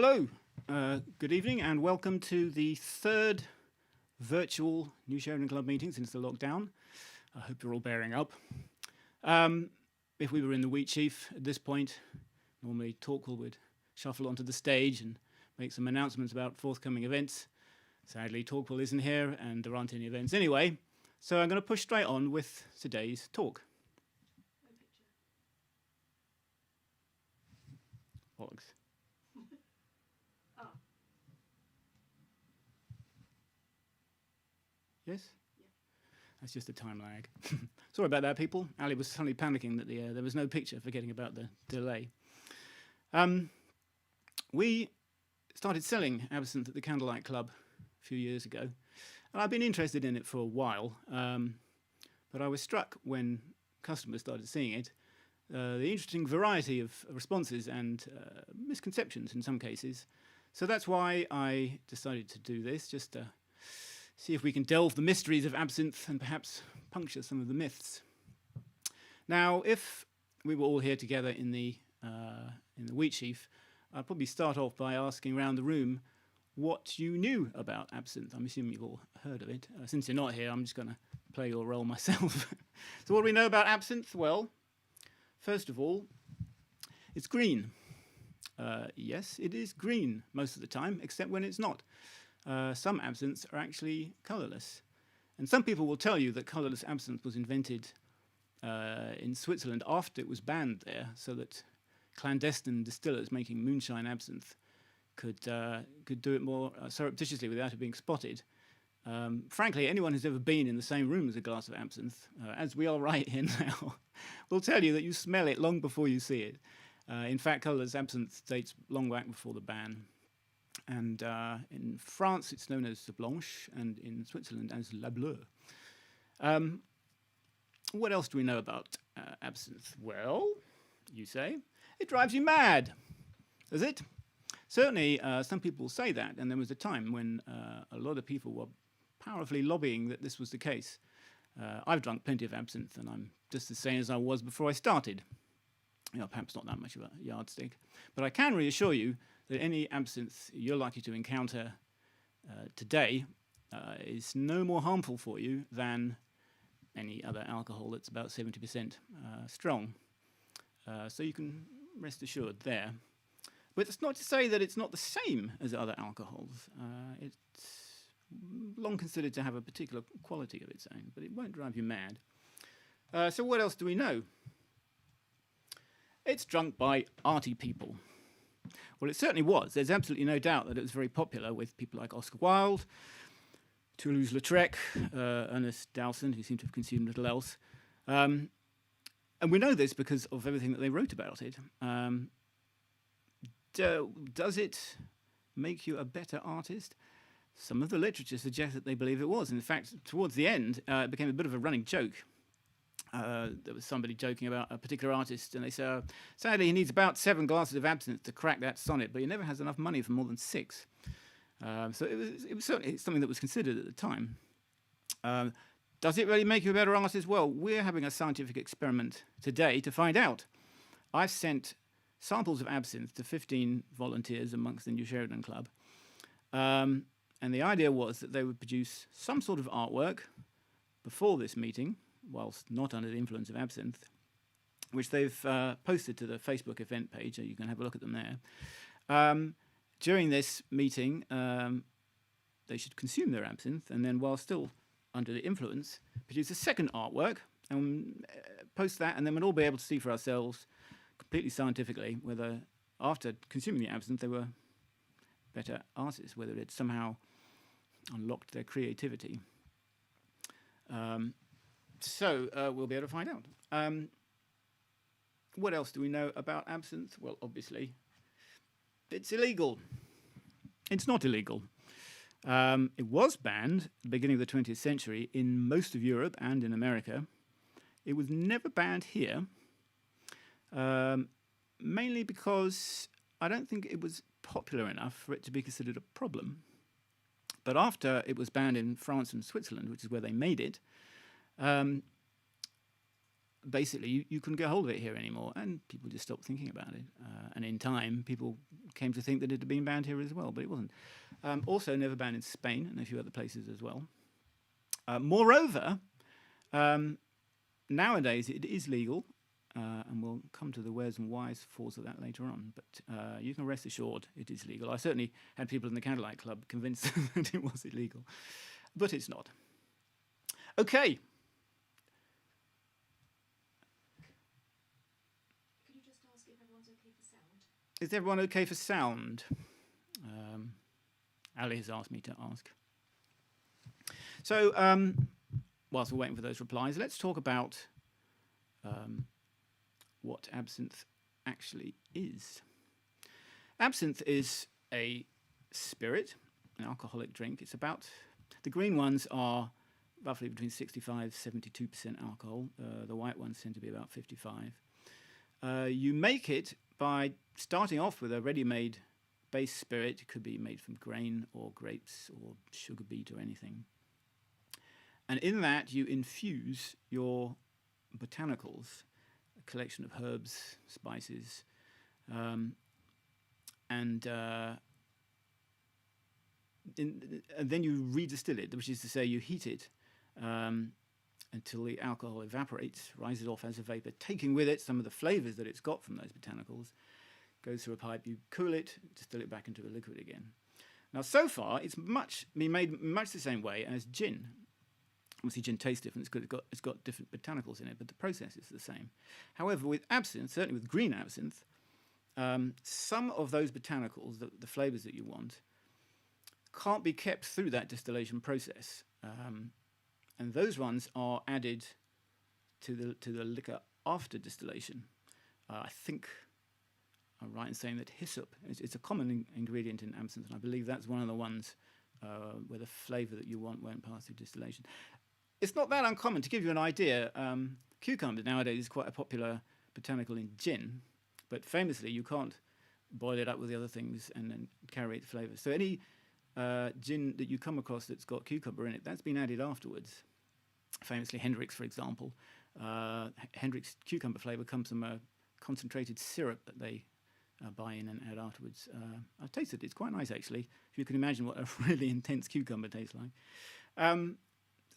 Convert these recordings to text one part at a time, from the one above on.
Hello, good evening and welcome to the third virtual New Sheridan Club meeting since the lockdown. I hope you're all bearing up. If we were in the Wheat Sheaf at this point, normally Torquil would shuffle onto the stage and make some announcements about forthcoming events. Sadly, Torquil isn't here and there aren't any events anyway, so I'm going to push straight on with today's talk. Bollocks. Yes? Yeah. That's just a time lag. Sorry about that, people. Ali was suddenly panicking that there was no picture, forgetting about the delay. We started selling Absinthe at the Candlelight Club a few years ago, and I've been interested in it for a while, but I was struck when customers started seeing it, the interesting variety of responses and misconceptions in some cases. So that's why I decided to do this, just to see if we can delve the mysteries of absinthe and perhaps puncture some of the myths. Now, if we were all here together in the Wheat Sheaf, I'd probably start off by asking around the room what you knew about absinthe. I'm assuming you've all heard of it. Since you're not here, I'm just going to play your role myself. So what do we know about absinthe? Well, first of all, it's green. Yes, it is green most of the time, except when it's not. Some absinthes are actually colourless. And some people will tell you that colourless absinthe was invented in Switzerland after it was banned there, so that clandestine distillers making moonshine absinthe could do it more surreptitiously without it being spotted. Frankly, anyone who's ever been in the same room as a glass of absinthe, as we are right here now, will tell you that you smell it long before you see it. In fact, colourless absinthe dates long back before the ban. And in France, it's known as the Blanche, and in Switzerland as la Bleue. What else do we know about absinthe? Well, you say, it drives you mad. Does it? Certainly, some people say that, and there was a time when a lot of people were powerfully lobbying that this was the case. I've drunk plenty of absinthe, and I'm just the same as I was before I started. You know, perhaps not that much of a yardstick. But I can reassure you that any absinthe you're likely to encounter today is no more harmful for you than any other alcohol that's about 70% strong. So you can rest assured there. But it's not to say that it's not the same as other alcohols. It's long considered to have a particular quality of its own, but it won't drive you mad. So what else do we know? It's drunk by arty people. Well, it certainly was. There's absolutely no doubt that it was very popular with people like Oscar Wilde, Toulouse-Lautrec, Ernest Dowson, who seemed to have consumed little else. And we know this because of everything that they wrote about it. Does it make you a better artist? Some of the literature suggests that they believe it was. In fact, towards the end, it became a bit of a running joke. There was somebody joking about a particular artist, and they said, sadly, he needs about 7 glasses of absinthe to crack that sonnet, but he never has enough money for more than 6. So it was certainly something that was considered at the time. Does it really make you a better artist? Well, we're having a scientific experiment today to find out. I've sent samples of absinthe to 15 volunteers amongst the New Sheridan Club, and the idea was that they would produce some sort of artwork before this meeting, whilst not under the influence of absinthe, which they've posted to the Facebook event page, so you can have a look at them there. During this meeting, they should consume their absinthe, and then while still under the influence, produce a second artwork, and post that, and then we'll all be able to see for ourselves, completely scientifically, whether after consuming the absinthe they were better artists, whether it somehow unlocked their creativity. So we'll be able to find out. What else do we know about absinthe? Well, obviously, it's illegal. It's not illegal. It was banned at the beginning of the 20th century in most of Europe and in America. It was never banned here, mainly because I don't think it was popular enough for it to be considered a problem. But after it was banned in France and Switzerland, which is where they made it, basically you couldn't get hold of it here anymore, and people just stopped thinking about it. And in time, people came to think that it had been banned here as well, but it wasn't. Also, never banned in Spain and a few other places as well. Moreover, nowadays it is legal, and we'll come to the wheres and whys for that later on. But you can rest assured it is legal. I certainly had people in the Candlelight Club convinced that it was illegal, but it's not. Okay. Could you just ask if everyone's okay for sound? Is everyone okay for sound? Ali has asked me to ask. So, whilst we're waiting for those replies, let's talk about what absinthe actually is. Absinthe is a spirit, an alcoholic drink. It's about, the green ones are roughly between 65 72% alcohol. The white ones tend to be about 55. You make it by starting off with a ready-made base spirit. It could be made from grain or grapes or sugar beet or anything. And in that you infuse your botanicals, a collection of herbs, spices, and then you redistill it, which is to say you heat it until the alcohol evaporates, rises off as a vapor, taking with it some of the flavors that it's got from those botanicals, goes through a pipe, you cool it, distill it back into a liquid again. Now, so far, it's been made much the same way as gin. Obviously, gin tastes different. It's got different botanicals in it, but the process is the same. However, with absinthe, certainly with green absinthe, some of those botanicals, the flavors that you want, can't be kept through that distillation process, and those ones are added to the liquor after distillation. I think I'm right in saying that hyssop it's a common ingredient in absinthe, and I believe that's one of the ones where the flavour that you want won't pass through distillation. It's not that uncommon. To give you an idea, cucumber nowadays is quite a popular botanical in gin, but famously you can't boil it up with the other things and then carry its flavour. So any gin that you come across that's got cucumber in it, that's been added afterwards. Famously Hendrick's, for example. Hendrick's cucumber flavour comes from a concentrated syrup that they buy in and add afterwards. I've tasted it. It's quite nice, actually, if you can imagine what a really intense cucumber tastes like.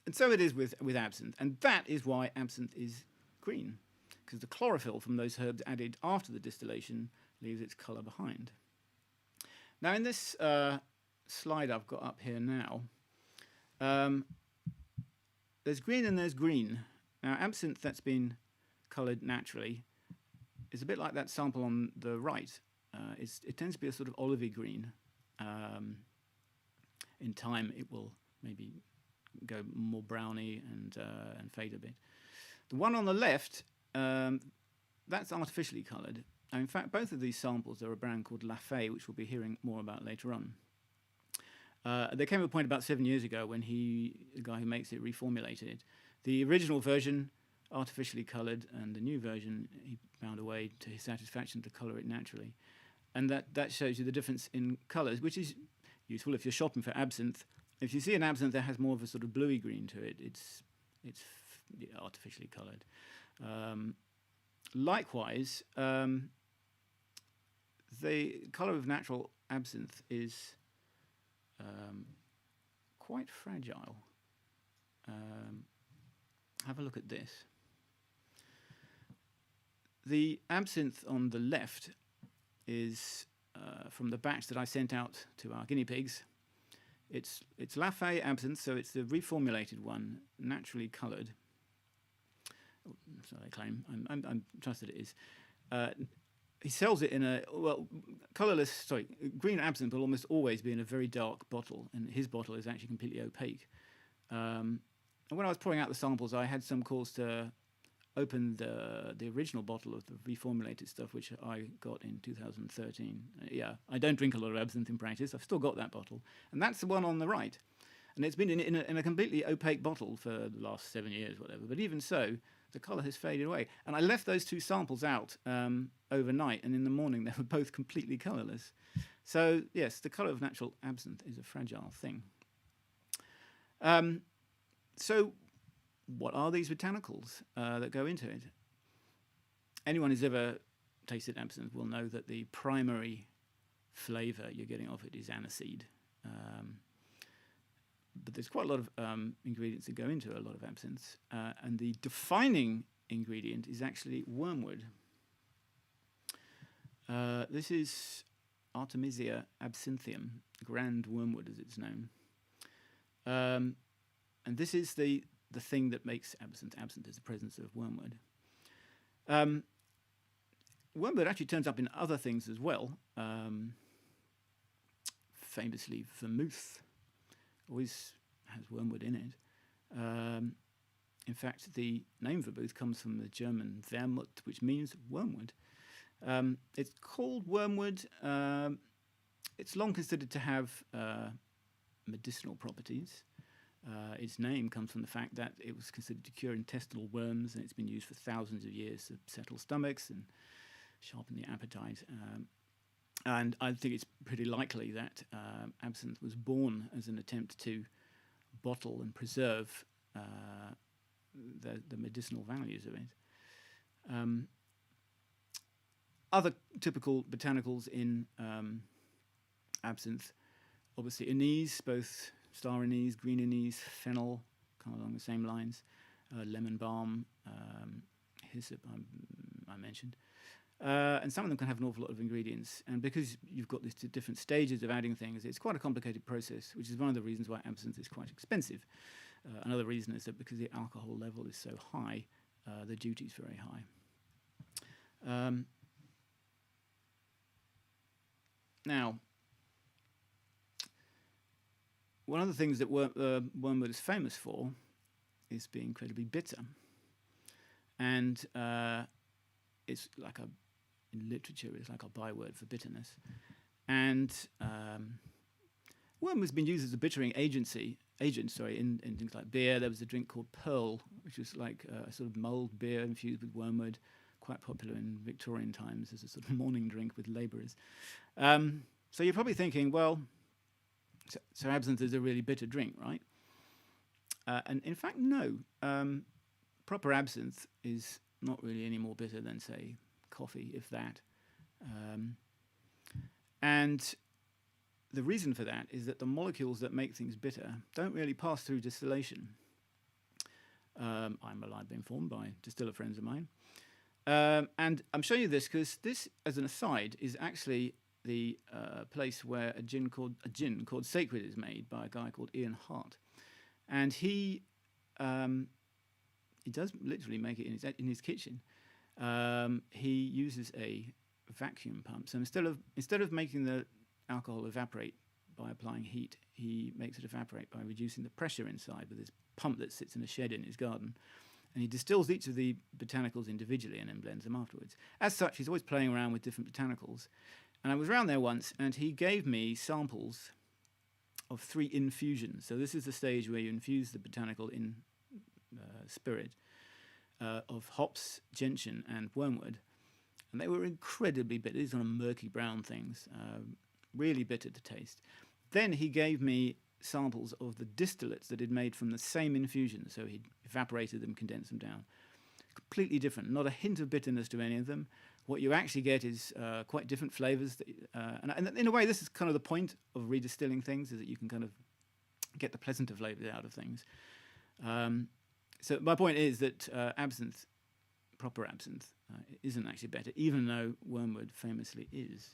And so it is with absinthe. And that is why absinthe is green, because the chlorophyll from those herbs added after the distillation leaves its colour behind. Now, in this slide I've got up here now, there's green and there's green. Now, absinthe that's been coloured naturally is a bit like that sample on the right. It tends to be a sort of olivey green. In time, it will maybe go more browny and fade a bit. The one on the left, that's artificially coloured. And in fact, both of these samples are a brand called Lafay, which we'll be hearing more about later on. There came a point about 7 years ago when the guy who makes it, reformulated it. The original version, artificially coloured, and the new version, he found a way to his satisfaction to colour it naturally. And that shows you the difference in colours, which is useful if you're shopping for absinthe. If you see an absinthe that has more of a sort of bluey green to it, it's artificially coloured. Likewise, the colour of natural absinthe is quite fragile. Have a look at this. The absinthe on the left is from the batch that I sent out to our guinea pigs. It's Lafay absinthe, so it's the reformulated one, naturally coloured. So they claim. I'm trusted it is. He sells it in a, well, colourless, green absinthe will almost always be in a very dark bottle, and his bottle is actually completely opaque. And when I was pouring out the samples, I had some calls to open the original bottle of the reformulated stuff, which I got in 2013. Yeah, I don't drink a lot of absinthe in practice. I've still got that bottle. And that's the one on the right. And it's been in a completely opaque bottle for the last 7 years, whatever. But even so, the colour has faded away. And I left those two samples out overnight, and in the morning they were both completely colourless. So, yes, the colour of natural absinthe is a fragile thing. So what are these botanicals that go into it? Anyone who's ever tasted absinthe will know that the primary flavour you're getting off it is aniseed. But there's quite a lot of ingredients that go into a lot of absinthe, and the defining ingredient is actually wormwood. This is Artemisia absinthium, grand wormwood as it's known. And this is the thing that makes absinthe. Absinthe is the presence of wormwood. Wormwood actually turns up in other things as well. Famously, vermouth always has wormwood in it. In fact, the name vermouth comes from the German Wermut, which means wormwood. It's called wormwood. It's long considered to have medicinal properties. Its name comes from the fact that it was considered to cure intestinal worms, and it's been used for thousands of years to settle stomachs and sharpen the appetite. And I think it's pretty likely that absinthe was born as an attempt to bottle and preserve the medicinal values of it. Other typical botanicals in absinthe, obviously anise, both star anise, green anise, fennel, kind of along the same lines, lemon balm, hyssop I mentioned. And some of them can have an awful lot of ingredients. And because you've got these different stages of adding things, it's quite a complicated process, which is one of the reasons why absinthe is quite expensive. Another reason is that because the alcohol level is so high, the duty is very high. Now, one of the things that wormwood is famous for is being incredibly bitter. And it's like in literature, it's like a byword for bitterness. And wormwood's been used as a bittering agent, in things like beer. There was a drink called Pearl, which was like a sort of mulled beer infused with wormwood, quite popular in Victorian times as a sort of morning drink with labourers. So you're probably thinking, well, so absinthe is a really bitter drink, right? And in fact, no. Proper absinthe is not really any more bitter than, say, coffee, if that. And the reason for that is that the molecules that make things bitter don't really pass through distillation. I'm reliably informed by distiller friends of mine. And I'm showing you this because this, as an aside, is actually the place where a gin called Sacred is made by a guy called Ian Hart. And he does literally make it in his kitchen. He uses a vacuum pump. So instead of making the alcohol evaporate by applying heat, he makes it evaporate by reducing the pressure inside with this pump that sits in a shed in his garden. And he distills each of the botanicals individually and then blends them afterwards. As such, he's always playing around with different botanicals. And I was around there once, and he gave me samples of 3 infusions. So this is the stage where you infuse the botanical in spirit of hops, gentian, and wormwood. And they were incredibly bitter. These kind of murky brown things, really bitter to taste. Then he gave me samples of the distillates that he'd made from the same infusion. So he'd evaporated them, condensed them down. Completely different. Not a hint of bitterness to any of them. What you actually get is quite different flavours. And in a way, this is kind of the point of redistilling things, is that you can kind of get the pleasanter flavours out of things. So my point is that absinthe, proper absinthe, isn't actually better, even though wormwood famously is.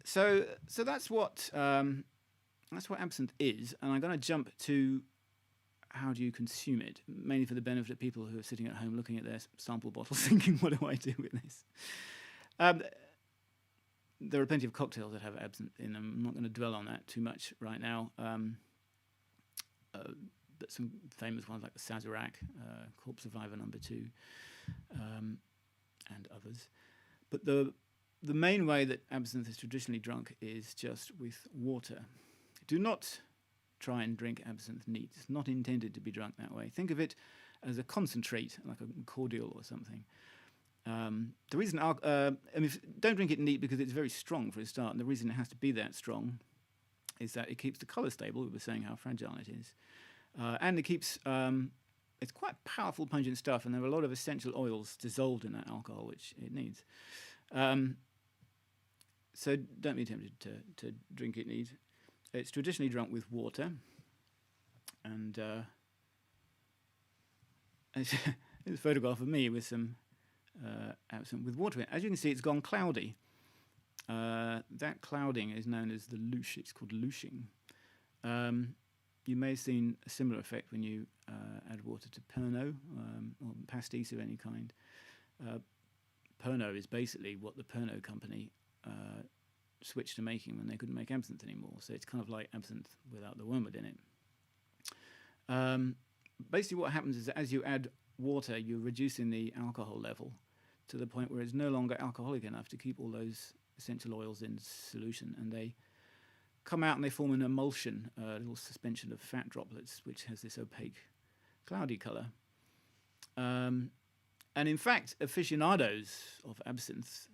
So that's what absinthe is, and I'm going to jump to how do you consume it, mainly for the benefit of people who are sitting at home looking at their sample bottles thinking, what do I do with this? There are plenty of cocktails that have absinthe in them. I'm not going to dwell on that too much right now. But some famous ones like the Sazerac, Corpse Survivor No. 2, and others. But the main way that absinthe is traditionally drunk is just with water. Do not try and drink absinthe neat. It's not intended to be drunk that way. Think of it as a concentrate, like a cordial or something. The reason, don't drink it neat because it's very strong for a start, and the reason it has to be that strong is that it keeps the colour stable. We were saying how fragile it is. And it keeps, it's quite powerful, pungent stuff, and there are a lot of essential oils dissolved in that alcohol, which it needs. So don't be tempted to drink it neat. It's traditionally drunk with water, and it's a photograph of me with some absinthe with water in it. As you can see, it's gone cloudy. That clouding is known as the louche. It's called louching. You may have seen a similar effect when you add water to Pernod or pastis of any kind. Pernod is basically what the Pernod company switched to making when they couldn't make absinthe anymore. So it's kind of like absinthe without the wormwood in it. Basically what happens is that as you add water, you're reducing the alcohol level to the point where it's no longer alcoholic enough to keep all those essential oils in solution, and they come out and they form an emulsion, a little suspension of fat droplets, which has this opaque, cloudy colour. And in fact, aficionados of absinthe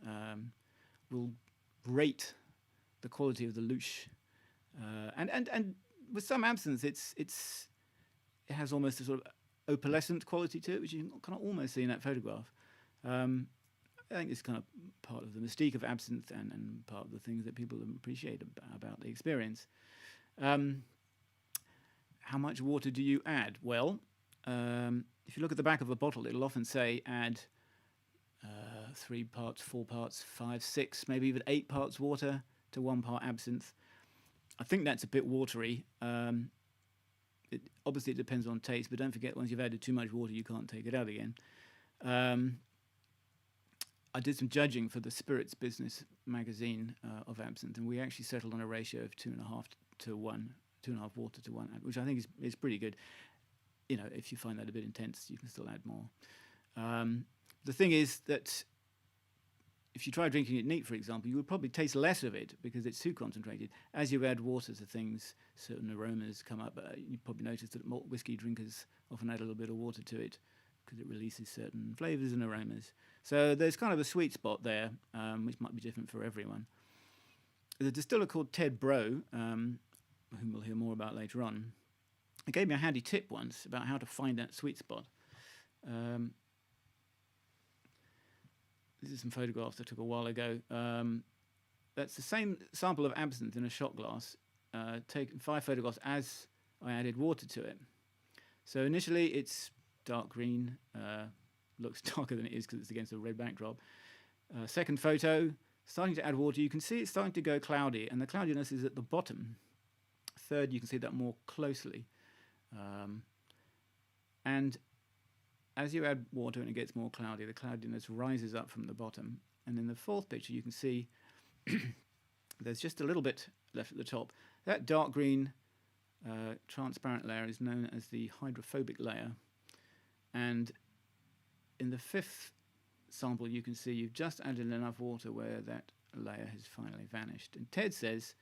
will rate the quality of the louche. And with some absinthe, it has almost a sort of opalescent quality to it, which you can kind of almost see in that photograph. I think it's kind of part of the mystique of absinthe and part of the things that people appreciate about the experience. How much water do you add? Well, if you look at the back of a bottle, it'll often say add 3 parts, 4 parts, 5, 6, maybe even 8 parts water to 1 part absinthe. I think that's a bit watery. Obviously, it depends on taste, but don't forget, once you've added too much water, you can't take it out again. I did some judging for the Spirits Business magazine of absinthe, and we actually settled on a ratio of 2.5 to 1, 2.5 water to 1, which I think is pretty good. You know, if you find that a bit intense, you can still add more. The thing is that if you try drinking it neat, for example, you would probably taste less of it because it's too concentrated. As you add water to things, certain aromas come up. You probably noticed that malt whiskey drinkers often add a little bit of water to it because it releases certain flavours and aromas. So there's kind of a sweet spot there, which might be different for everyone. There's a distiller called Ted Bro, whom we'll hear more about later on. He gave me a handy tip once about how to find that sweet spot. This is some photographs I took a while ago. That's the same sample of absinthe in a shot glass, taken 5 photographs as I added water to it. So initially it's dark green, looks darker than it is because it's against a red backdrop. Second photo, starting to add water, you can see it's starting to go cloudy, and the cloudiness is at the bottom. Third, you can see that more closely. And as you add water and it gets more cloudy, the cloudiness rises up from the bottom. And in the fourth picture, you can see there's just a little bit left at the top. That dark green transparent layer is known as the hydrophobic layer. And in the 5th sample, you can see you've just added enough water where that layer has finally vanished. And Ted says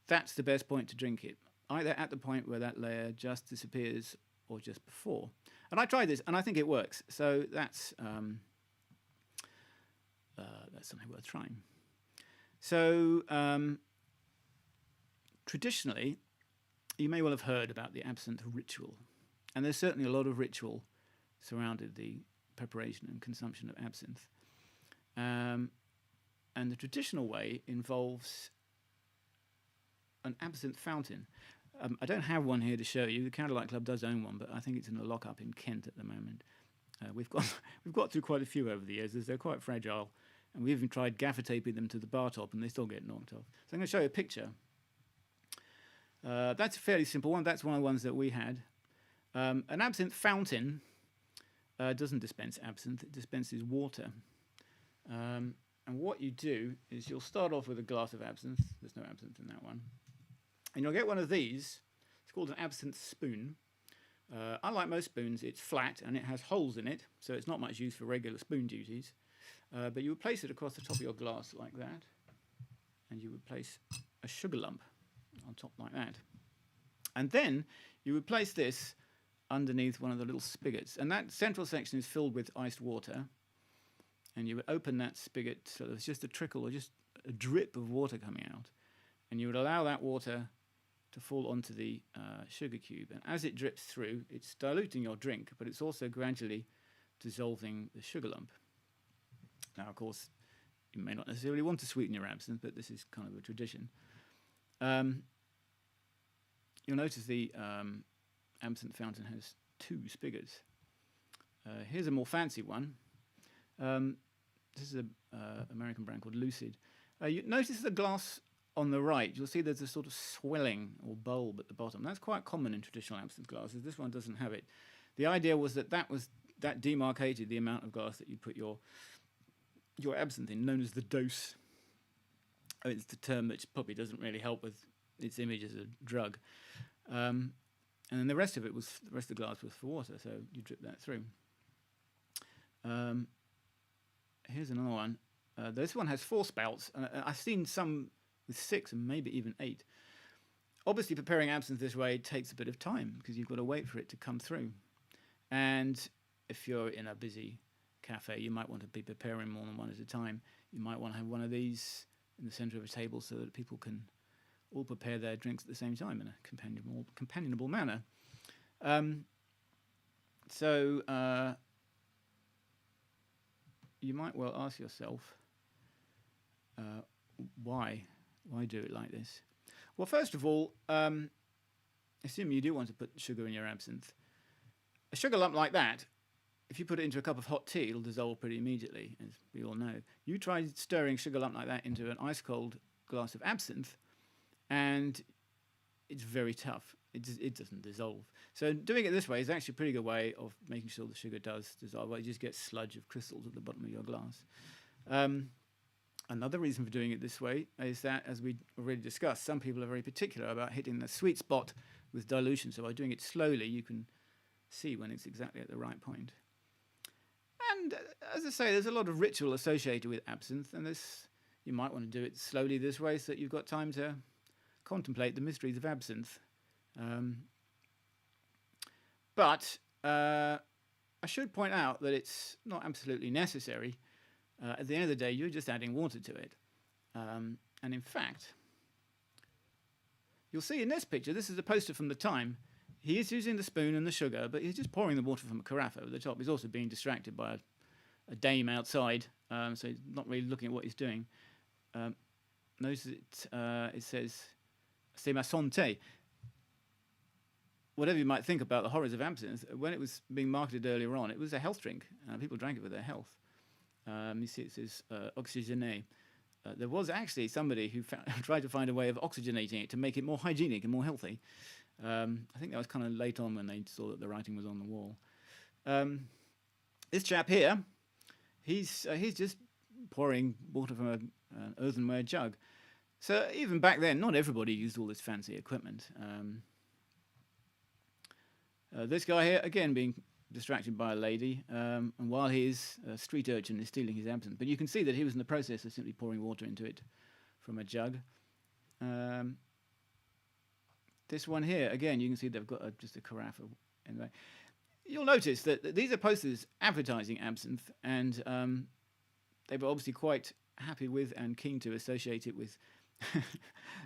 that's the best point to drink it, either at the point where that layer just disappears or just before. And I tried this, and I think it works. So that's something worth trying. So traditionally, you may well have heard about the absinthe ritual. And there's certainly a lot of ritual surrounded the preparation and consumption of absinthe. And the traditional way involves an absinthe fountain. I don't have one here to show you. The Candlelight Club does own one, but I think it's in a lock-up in Kent at the moment. We've got through quite a few over the years, as they're quite fragile, and we even tried gaffer taping them to the bar top, and they still get knocked off. So I'm going to show you a picture. That's a fairly simple one. That's one of the ones that we had. An absinthe fountain doesn't dispense absinthe; it dispenses water. And what you do is you'll start off with a glass of absinthe. There's no absinthe in that one. And you'll get one of these. It's called an absinthe spoon. Unlike most spoons, it's flat and it has holes in it, so it's not much use for regular spoon duties. But you would place it across the top of your glass like that, and you would place a sugar lump on top like that. And then you would place this underneath one of the little spigots. And that central section is filled with iced water. and you would open that spigot so there's just a trickle or just a drip of water coming out, and you would allow that water to fall onto the sugar cube. And as it drips through, it's diluting your drink, but it's also gradually dissolving the sugar lump. Now, of course, you may not necessarily want to sweeten your absinthe, but this is kind of a tradition. You'll notice the absinthe fountain has 2 spigots. Here's a more fancy one. This is an American brand called Lucid. You notice the glass on the right. You'll see there's a sort of swelling or bulb at the bottom. That's quite common in traditional absinthe glasses. This one doesn't have it. The idea was that demarcated the amount of glass that you put your absinthe in, known as the dose. It's the term which probably doesn't really help with its image as a drug. And then the rest of the glass was for water, so you drip that through. Here's another one. This one has 4 spouts. I've seen some with 6 and maybe even 8. Obviously, preparing absinthe this way takes a bit of time because you've got to wait for it to come through. And if you're in a busy cafe, you might want to be preparing more than one at a time. You might want to have one of these in the centre of a table so that people can all prepare their drinks at the same time in a companionable manner. So you might well ask yourself, why do it like this? Well, first of all, assume you do want to put sugar in your absinthe. A sugar lump like that, if you put it into a cup of hot tea, it'll dissolve pretty immediately, as we all know. You try stirring a sugar lump like that into an ice-cold glass of absinthe, and it's very tough. It doesn't dissolve. So doing it this way is actually a pretty good way of making sure the sugar does dissolve. You just get sludge of crystals at the bottom of your glass. Another reason for doing it this way is that, as we already discussed, some people are very particular about hitting the sweet spot with dilution. So by doing it slowly, you can see when it's exactly at the right point. And as I say, there's a lot of ritual associated with absinthe, and you might want to do it slowly this way so that you've got time to contemplate the mysteries of absinthe. But I should point out that it's not absolutely necessary. At the end of the day, you're just adding water to it. And in fact, you'll see in this picture, this is a poster from the time. He is using the spoon and the sugar, but he's just pouring the water from a carafe over the top. He's also being distracted by a dame outside, so he's not really looking at what he's doing. Notice it says, "C'est ma santé." Whatever you might think about the horrors of absinthe, when it was being marketed earlier on, it was a health drink. People drank it for their health. You see it says oxygéné. There was actually somebody who tried to find a way of oxygenating it to make it more hygienic and more healthy. I think that was kind of late on when they saw that the writing was on the wall. This chap here, he's just pouring water from an earthenware jug. So even back then, not everybody used all this fancy equipment. This guy here, again, being distracted by a lady, and while his street urchin is stealing his absinthe. But you can see that he was in the process of simply pouring water into it from a jug. This one here, again, you can see they've got just a carafe. Anyway, you'll notice that these are posters advertising absinthe, and they were obviously quite happy with and keen to associate it with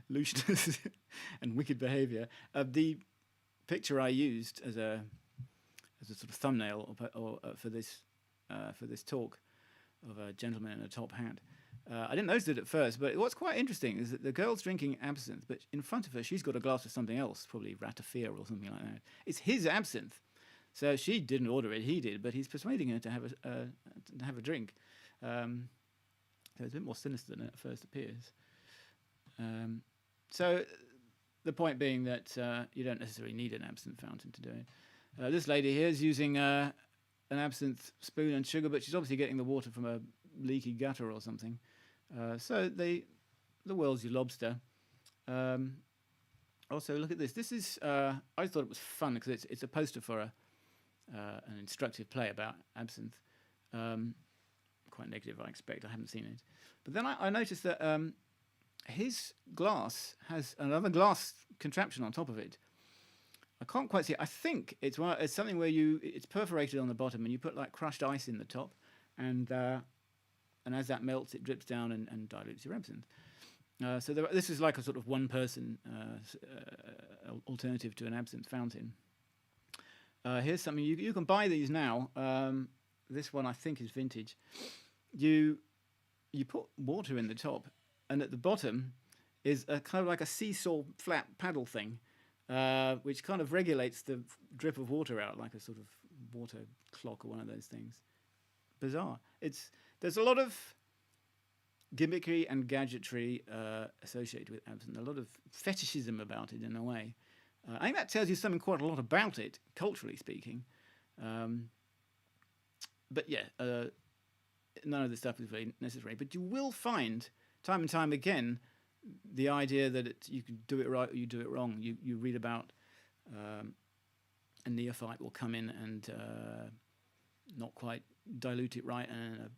looseness and wicked behaviour. The picture I used as a sort of thumbnail for this talk of a gentleman in a top hat. I didn't notice it at first, but what's quite interesting is that the girl's drinking absinthe, but in front of her she's got a glass of something else, probably ratafia or something like that. It's his absinthe, so she didn't order it, he did, but he's persuading her to have a drink. So it's a bit more sinister than it at first appears. So the point being that you don't necessarily need an absinthe fountain to do it. This lady here is using an absinthe spoon and sugar, but she's obviously getting the water from a leaky gutter or something. So the world's your lobster. Also, look at this. This is I thought it was fun because it's a poster for an instructive play about absinthe. Quite negative, I expect. I haven't seen it, but then I noticed that his glass has another glass contraption on top of it. I can't quite see it. I think it's something where it's perforated on the bottom and you put like crushed ice in the top, and and as that melts, it drips down and dilutes your absinthe. So this is like a sort of one-person alternative to an absinthe fountain. Here's something you can buy these now. This one I think is vintage. You put water in the top, and at the bottom is a kind of like a seesaw flat paddle thing, which kind of regulates the drip of water out like a sort of water clock or one of those things. Bizarre. There's a lot of gimmickry and gadgetry associated with absinthe, a lot of fetishism about it in a way. I think that tells you something quite a lot about it, culturally speaking. But yeah, none of this stuff is very necessary. But you will find, time and time again, the idea that you can do it right or you do it wrong. You read about a neophyte will come in and not quite dilute it right, and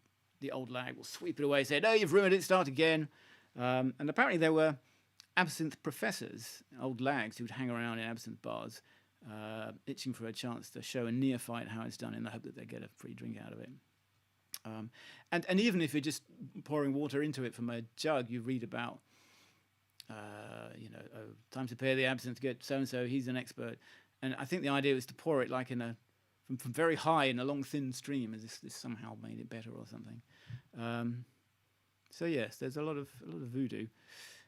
the old lag will sweep it away, say, "No, you've ruined it, start again." And apparently there were absinthe professors, old lags, who'd hang around in absinthe bars, itching for a chance to show a neophyte how it's done in the hope that they get a free drink out of it. And even if you're just pouring water into it from a jug, you read about, time to prepare the absinthe, get so-and-so, he's an expert. And I think the idea was to pour it like from very high in a long, thin stream, as if this somehow made it better or something. So yes, there's a lot of voodoo.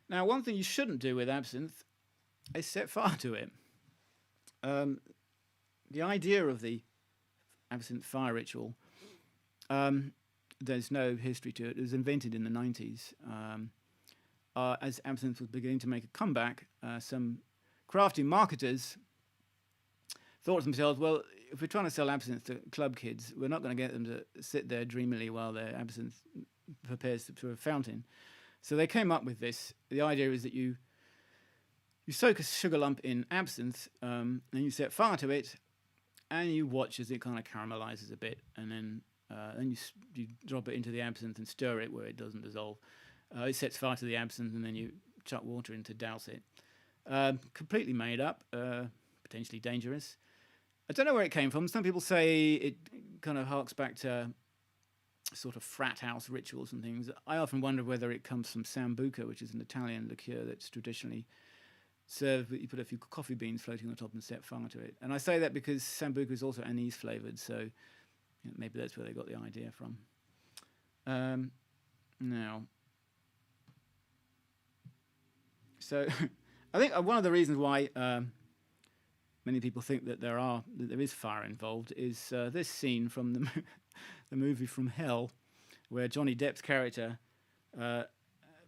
Now, one thing you shouldn't do with absinthe is set fire to it. The idea of the absinthe fire ritual, there's no history to it. It was invented in the 90s. As absinthe was beginning to make a comeback, some crafty marketers thought to themselves, well, if we're trying to sell absinthe to club kids, we're not going to get them to sit there dreamily while their absinthe prepares to a fountain. So they came up with this. The idea is that you soak a sugar lump in absinthe, and you set fire to it, and you watch as it kind of caramelizes a bit, and then you drop it into the absinthe and stir it where it doesn't dissolve. It sets fire to the absinthe, and then you chuck water in to douse it. Completely made up, potentially dangerous. I don't know where it came from. Some people say it kind of harks back to sort of frat house rituals and things. I often wonder whether it comes from sambuca, which is an Italian liqueur that's traditionally served, but you put a few coffee beans floating on top and set fire to it. And I say that because sambuca is also anise flavoured, so maybe that's where they got the idea from. Now, so I think one of the reasons why many people think that there is fire involved is this scene from the movie From Hell, where Johnny Depp's character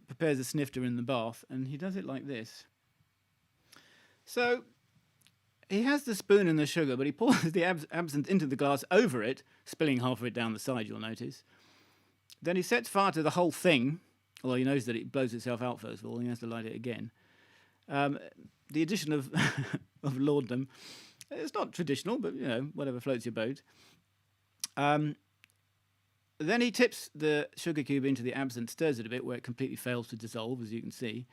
prepares a snifter in the bath, and he does it like this. So he has the spoon and the sugar, but he pours the absinthe into the glass over it, spilling half of it down the side, you'll notice. Then he sets fire to the whole thing, although he knows that it blows itself out first of all, and he has to light it again. The addition of of lorddom, it's not traditional, but whatever floats your boat. Then he tips the sugar cube into the absinthe, stirs it a bit where it completely fails to dissolve, as you can see.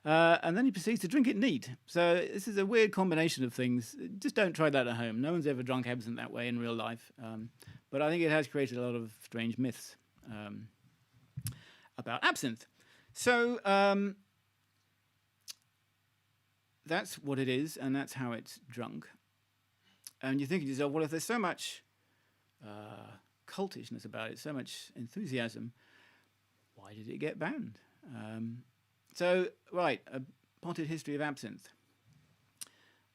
And then he proceeds to drink it neat. So this is a weird combination of things. Just don't try that at home. No one's ever drunk absinthe that way in real life. But I think it has created a lot of strange myths about absinthe. So that's what it is, and that's how it's drunk. And you think to yourself, well, if there's so much cultishness about it, so much enthusiasm, why did it get banned? A potted history of absinthe.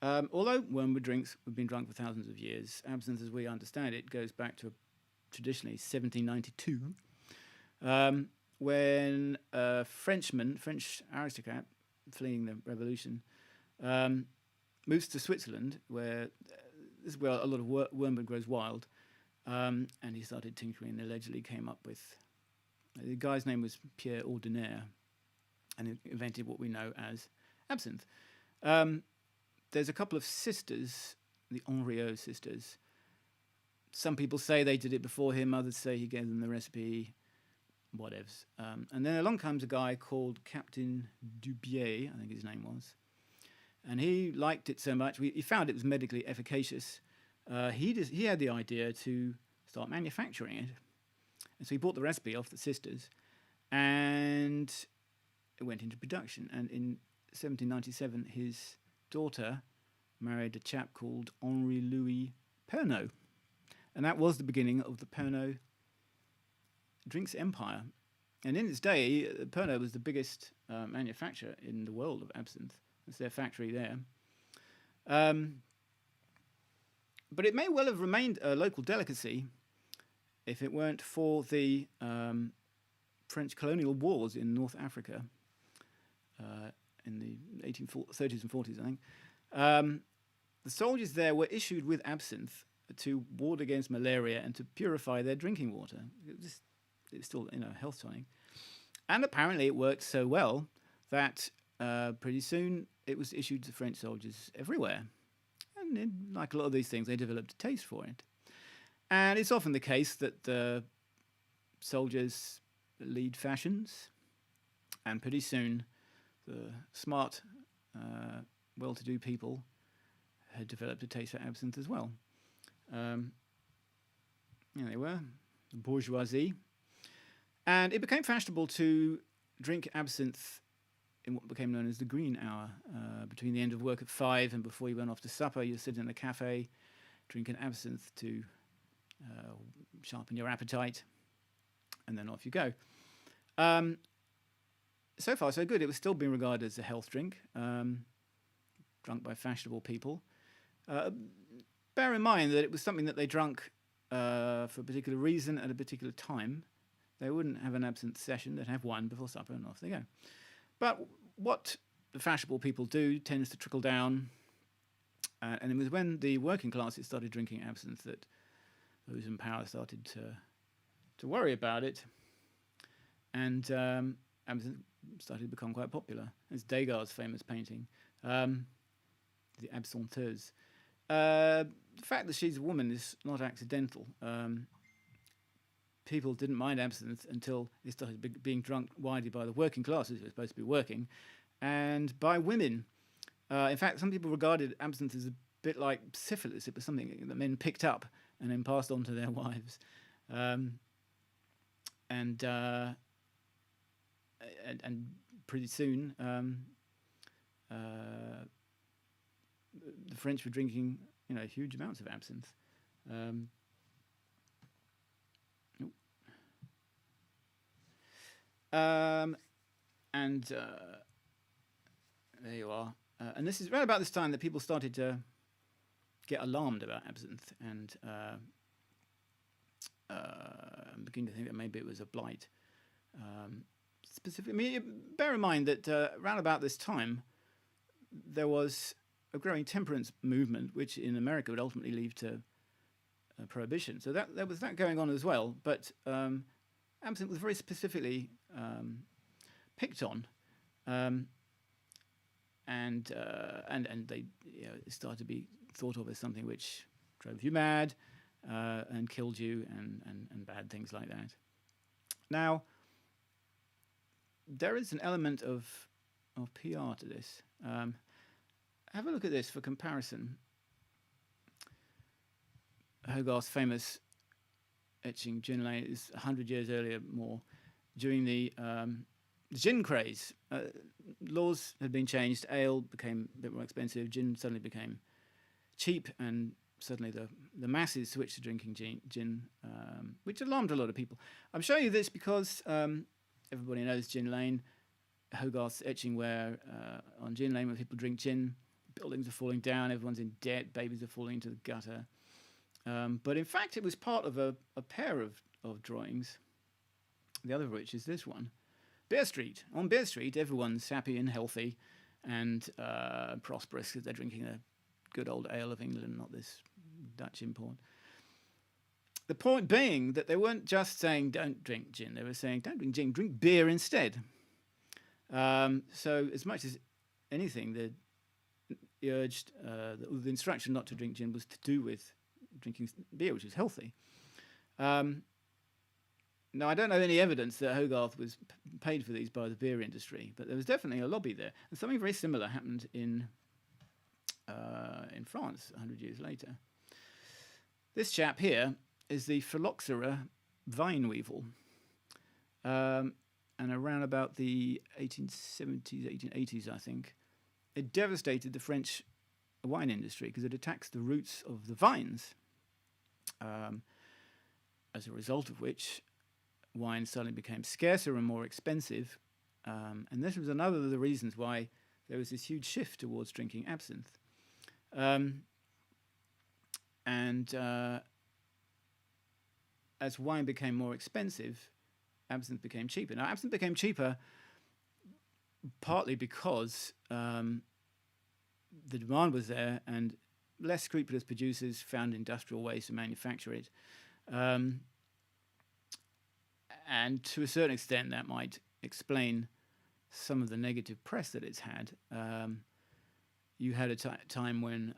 Although wormwood drinks have been drunk for thousands of years, absinthe, as we understand it, goes back to traditionally 1792, when a French aristocrat fleeing the revolution, moves to Switzerland, where this is where a lot of wormwood grows wild, and he started tinkering and allegedly came up with, the guy's name was Pierre Ordinaire, and he invented what we know as absinthe. There's a couple of sisters, the Henriot sisters. Some people say they did it before him, others say he gave them the recipe, whatevs. And then along comes a guy called Captain Dubier, I think his name was, and he liked it so much, he found it was medically efficacious. He had the idea to start manufacturing it, And so he bought the recipe off the sisters, and it went into production. And in 1797, his daughter married a chap called Henri Louis Pernod. And that was the beginning of the Pernod drinks empire. And in its day, Pernod was the biggest manufacturer in the world of absinthe. It's their factory there. But it may well have remained a local delicacy if it weren't for the French colonial wars in North Africa in the 1830s and 40s, I think. The soldiers there were issued with absinthe to ward against malaria and to purify their drinking water. It's still, health tonic. And apparently it worked so well that pretty soon it was issued to French soldiers everywhere. And like a lot of these things, they developed a taste for it. And it's often the case that the soldiers lead fashions, and pretty soon the smart, well-to-do people had developed a taste for absinthe as well. They were the bourgeoisie. And it became fashionable to drink absinthe in what became known as the green hour. Between the end of work at 5 and before you went off to supper, you sit in a cafe, drink an absinthe to sharpen your appetite, and then off you go. So far, so good. It was still being regarded as a health drink, drunk by fashionable people. Bear in mind that it was something that they drank for a particular reason at a particular time. They wouldn't have an absinthe session. They'd have one before supper and off they go. But what the fashionable people do tends to trickle down. And it was when the working classes started drinking absinthe that those in power started to worry about it. And absinthe started to become quite popular. It's Degas' famous painting, the Absintheuse. The fact that she's a woman is not accidental. People didn't mind absinthe until it started being drunk widely by the working classes who were supposed to be working, and by women. In fact, some people regarded absinthe as a bit like syphilis. It was something that men picked up and then passed on to their wives. And pretty soon, the French were drinking, huge amounts of absinthe. There you are. And this is right about this time that people started to get alarmed about absinthe and begin to think that maybe it was a blight. Bear in mind that around about this time, there was a growing temperance movement, which in America would ultimately lead to prohibition. So there was that going on as well. But absinthe was very specifically picked on, and they it started to be thought of as something which drove you mad and killed you and bad things like that. Now, there is an element of PR to this. Have a look at this for comparison. Hogarth's famous etching gin lane is 100 years earlier more, during the gin craze. Laws had been changed, ale became a bit more expensive, gin suddenly became cheap, and suddenly the masses switched to drinking gin, which alarmed a lot of people. I'm showing you this because everybody knows Gin Lane, Hogarth's etching where on Gin Lane when people drink gin, buildings are falling down, everyone's in debt, babies are falling into the gutter. But in fact, it was part of a pair of drawings, the other of which is this one. Beer Street. On Beer Street, everyone's happy and healthy and prosperous because they're drinking a good old ale of England, not this Dutch import. The point being that they weren't just saying don't drink gin, they were saying don't drink gin, drink beer instead. So as much as anything, the instruction not to drink gin was to do with drinking beer, which is healthy. Now, I don't know any evidence that Hogarth was paid for these by the beer industry, but there was definitely a lobby there. And something very similar happened in France 100 years later. This chap here is the phylloxera vine weevil. And around about the 1870s, 1880s, I think, it devastated the French wine industry because it attacks the roots of the vines, as a result of which wine suddenly became scarcer and more expensive. And this was another of the reasons why there was this huge shift towards drinking absinthe. As wine became more expensive, absinthe became cheaper. Now, absinthe became cheaper partly because the demand was there and less scrupulous producers found industrial ways to manufacture it. And to a certain extent, that might explain some of the negative press that it's had. You had a time when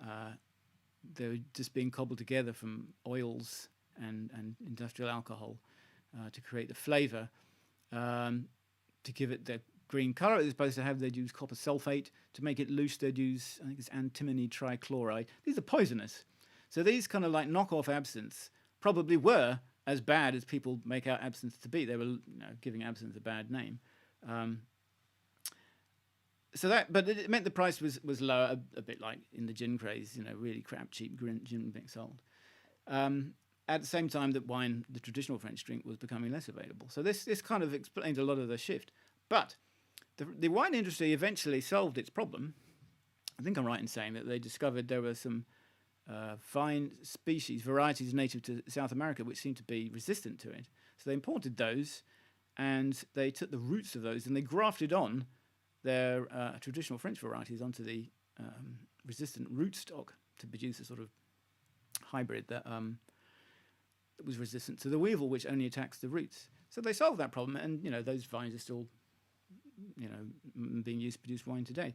they were just being cobbled together from oils and industrial alcohol to create the flavour, to give it the green colour it's supposed to have. They'd use copper sulfate. To make it loose, they'd use, I think it's antimony trichloride. These are poisonous. So these kind of like knockoff absinthes probably were as bad as people make out absinthe to be. They were giving absinthe a bad name. But it meant the price was lower, a bit like in the gin craze, really crap, cheap gin being sold. At the same time that wine, the traditional French drink, was becoming less available. So this kind of explains a lot of the shift. But the wine industry eventually solved its problem. I think I'm right in saying that they discovered there were some vine species, varieties native to South America, which seemed to be resistant to it. So they imported those, and they took the roots of those and they grafted on their traditional French varieties onto the resistant rootstock to produce a sort of hybrid that was resistant to the weevil, which only attacks the roots. So they solved that problem, and those vines are still being used to produce wine today.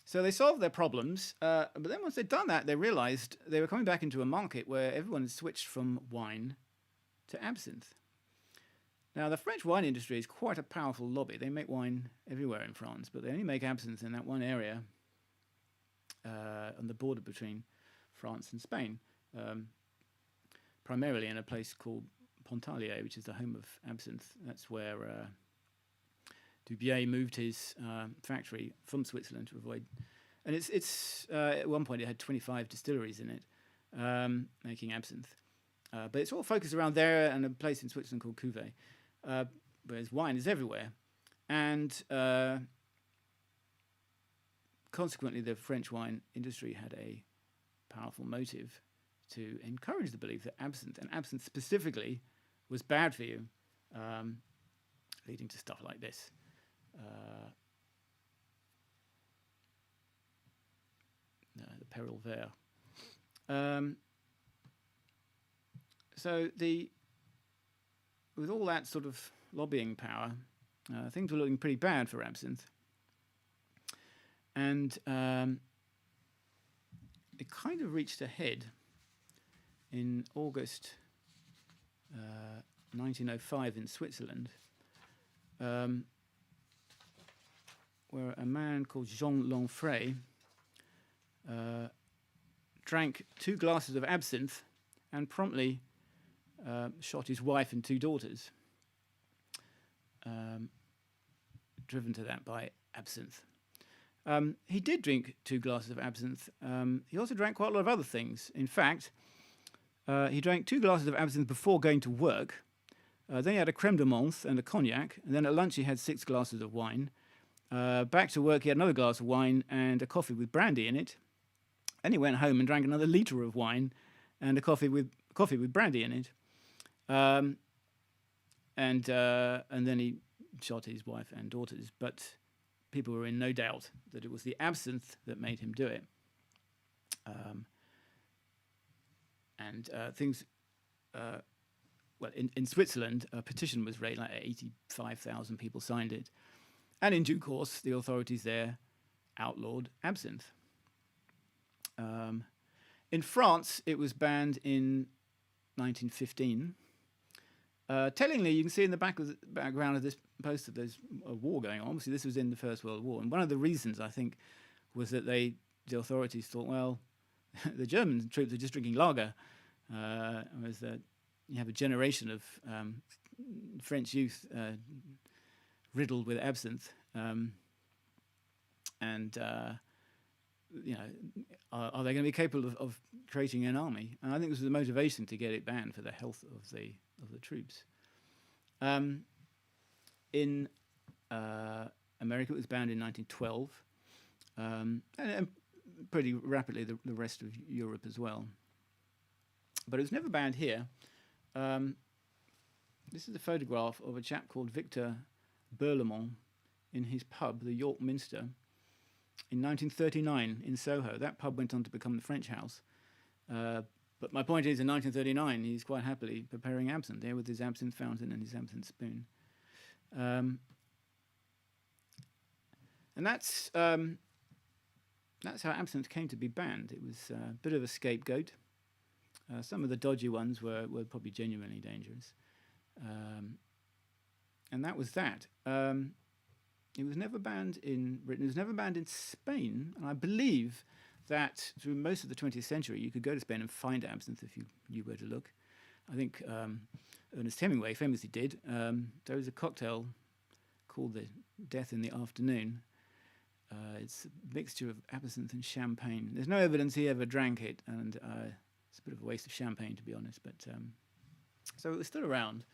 So they solved their problems, but then once they'd done that, they realized they were coming back into a market where everyone had switched from wine to absinthe. Now, the French wine industry is quite a powerful lobby. They make wine everywhere in France, but they only make absinthe in that one area on the border between France and Spain, primarily in a place called Pontarlier, which is the home of absinthe. That's where Dubié moved his factory from Switzerland to avoid. And it's at one point it had 25 distilleries in it making absinthe. But it's all focused around there and a place in Switzerland called Cuvée, whereas wine is everywhere. And consequently, the French wine industry had a powerful motive to encourage the belief that absinthe, and absinthe specifically, was bad for you, leading to stuff like this. The peril vert. So with all that sort of lobbying power, things were looking pretty bad for absinthe. And it kind of reached a head in August 1905 in Switzerland, where a man called Jean Lanfray drank 2 glasses of absinthe and promptly shot his wife and 2 daughters, driven to that by absinthe. He did drink 2 glasses of absinthe. He also drank quite a lot of other things. In fact, he drank 2 glasses of absinthe before going to work. Then he had a crème de menthe and a cognac. And then at lunch he had 6 glasses of wine. Back to work he had another glass of wine and a coffee with brandy in it. Then he went home and drank another litre of wine and a coffee with brandy in it. And then he shot his wife and daughters. But people were in no doubt that it was the absinthe that made him do it. Things... in Switzerland, a petition was raised, like 85,000 people signed it. And in due course, the authorities there outlawed absinthe. In France, it was banned in 1915. Tellingly, you can see in the background of this poster, there's a war going on. Obviously, this was in the First World War. And one of the reasons, I think, was that the authorities thought, well, the German troops are just drinking lager. Whereas you have a generation of French youth riddled with absinthe, and you know, are they going to be capable of creating an army? And I think this was the motivation to get it banned for the health of the troops. In America, it was banned in 1912, and pretty rapidly the rest of Europe as well. But it was never banned here. This is a photograph of a chap called Victor Berlemont in his pub, the York Minster, in 1939 in Soho. That pub went on to become the French House. But my point is, in 1939, he's quite happily preparing absinthe there with his absinthe fountain and his absinthe spoon. And that's how absinthe came to be banned. It was a bit of a scapegoat. Some of the dodgy ones were probably genuinely dangerous. And that was that. It was never banned in Britain. It was never banned in Spain. And I believe that through most of the 20th century, you could go to Spain and find absinthe if you were to look. I think Ernest Hemingway famously did. There was a cocktail called the Death in the Afternoon. It's a mixture of absinthe and champagne. There's no evidence he ever drank it, and it's a bit of a waste of champagne, to be honest. But so it was still around.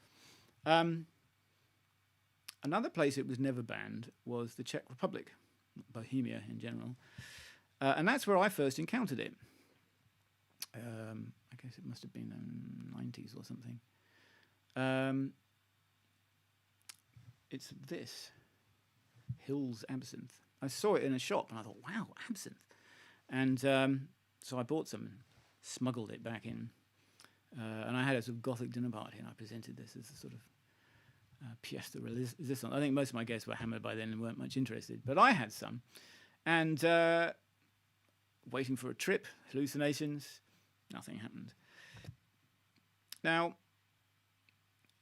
Another place it was never banned was the Czech Republic, Bohemia in general. And that's where I first encountered it. I guess it must have been in the 90s or something. It's this, Hill's Absinthe. I saw it in a shop and I thought, wow, absinthe. And so I bought some and smuggled it back in. And I had a sort of Gothic dinner party and I presented this as a sort of pièce de résistance. I think most of my guests were hammered by then and weren't much interested. But I had some. And waiting for a trip, hallucinations, nothing happened. Now,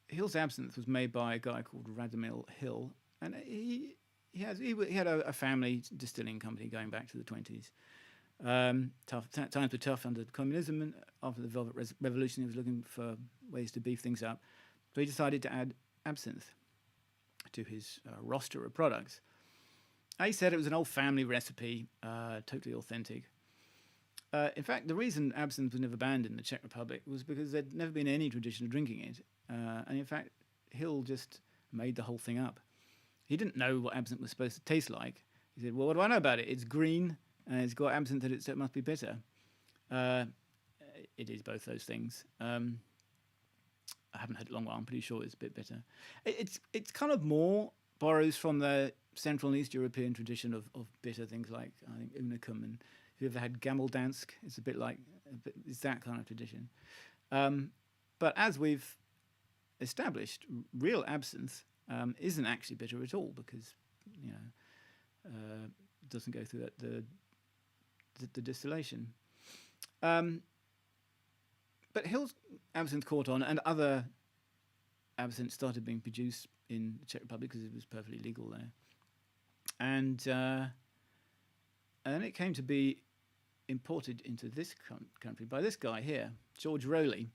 Hill's Absinthe was made by a guy called Radamil Hill, and he had a family distilling company going back to the 20s. Times were tough under communism, and after the Velvet Revolution, he was looking for ways to beef things up. So he decided to add absinthe to his roster of products. He said it was an old family recipe, totally authentic. In fact, the reason absinthe was never banned in the Czech Republic was because there'd never been any tradition of drinking it. And in fact, Hill just made the whole thing up. He didn't know what absinthe was supposed to taste like. He said, well, what do I know about it? It's green, and it's got absinthe in it, so it must be bitter. It is both those things. I haven't had it long while. I'm pretty sure it's a bit bitter. It's kind of more borrows from the Central and East European tradition of bitter things like, I think, unicum. And if you've ever had gameldansk, it's it's that kind of tradition. But as we've established, real absinthe isn't actually bitter at all because, it doesn't go through the distillation. But Hill's absinthe caught on, and other absinthe started being produced in the Czech Republic because it was perfectly legal there. And then it came to be imported into this country by this guy here, George Rowley.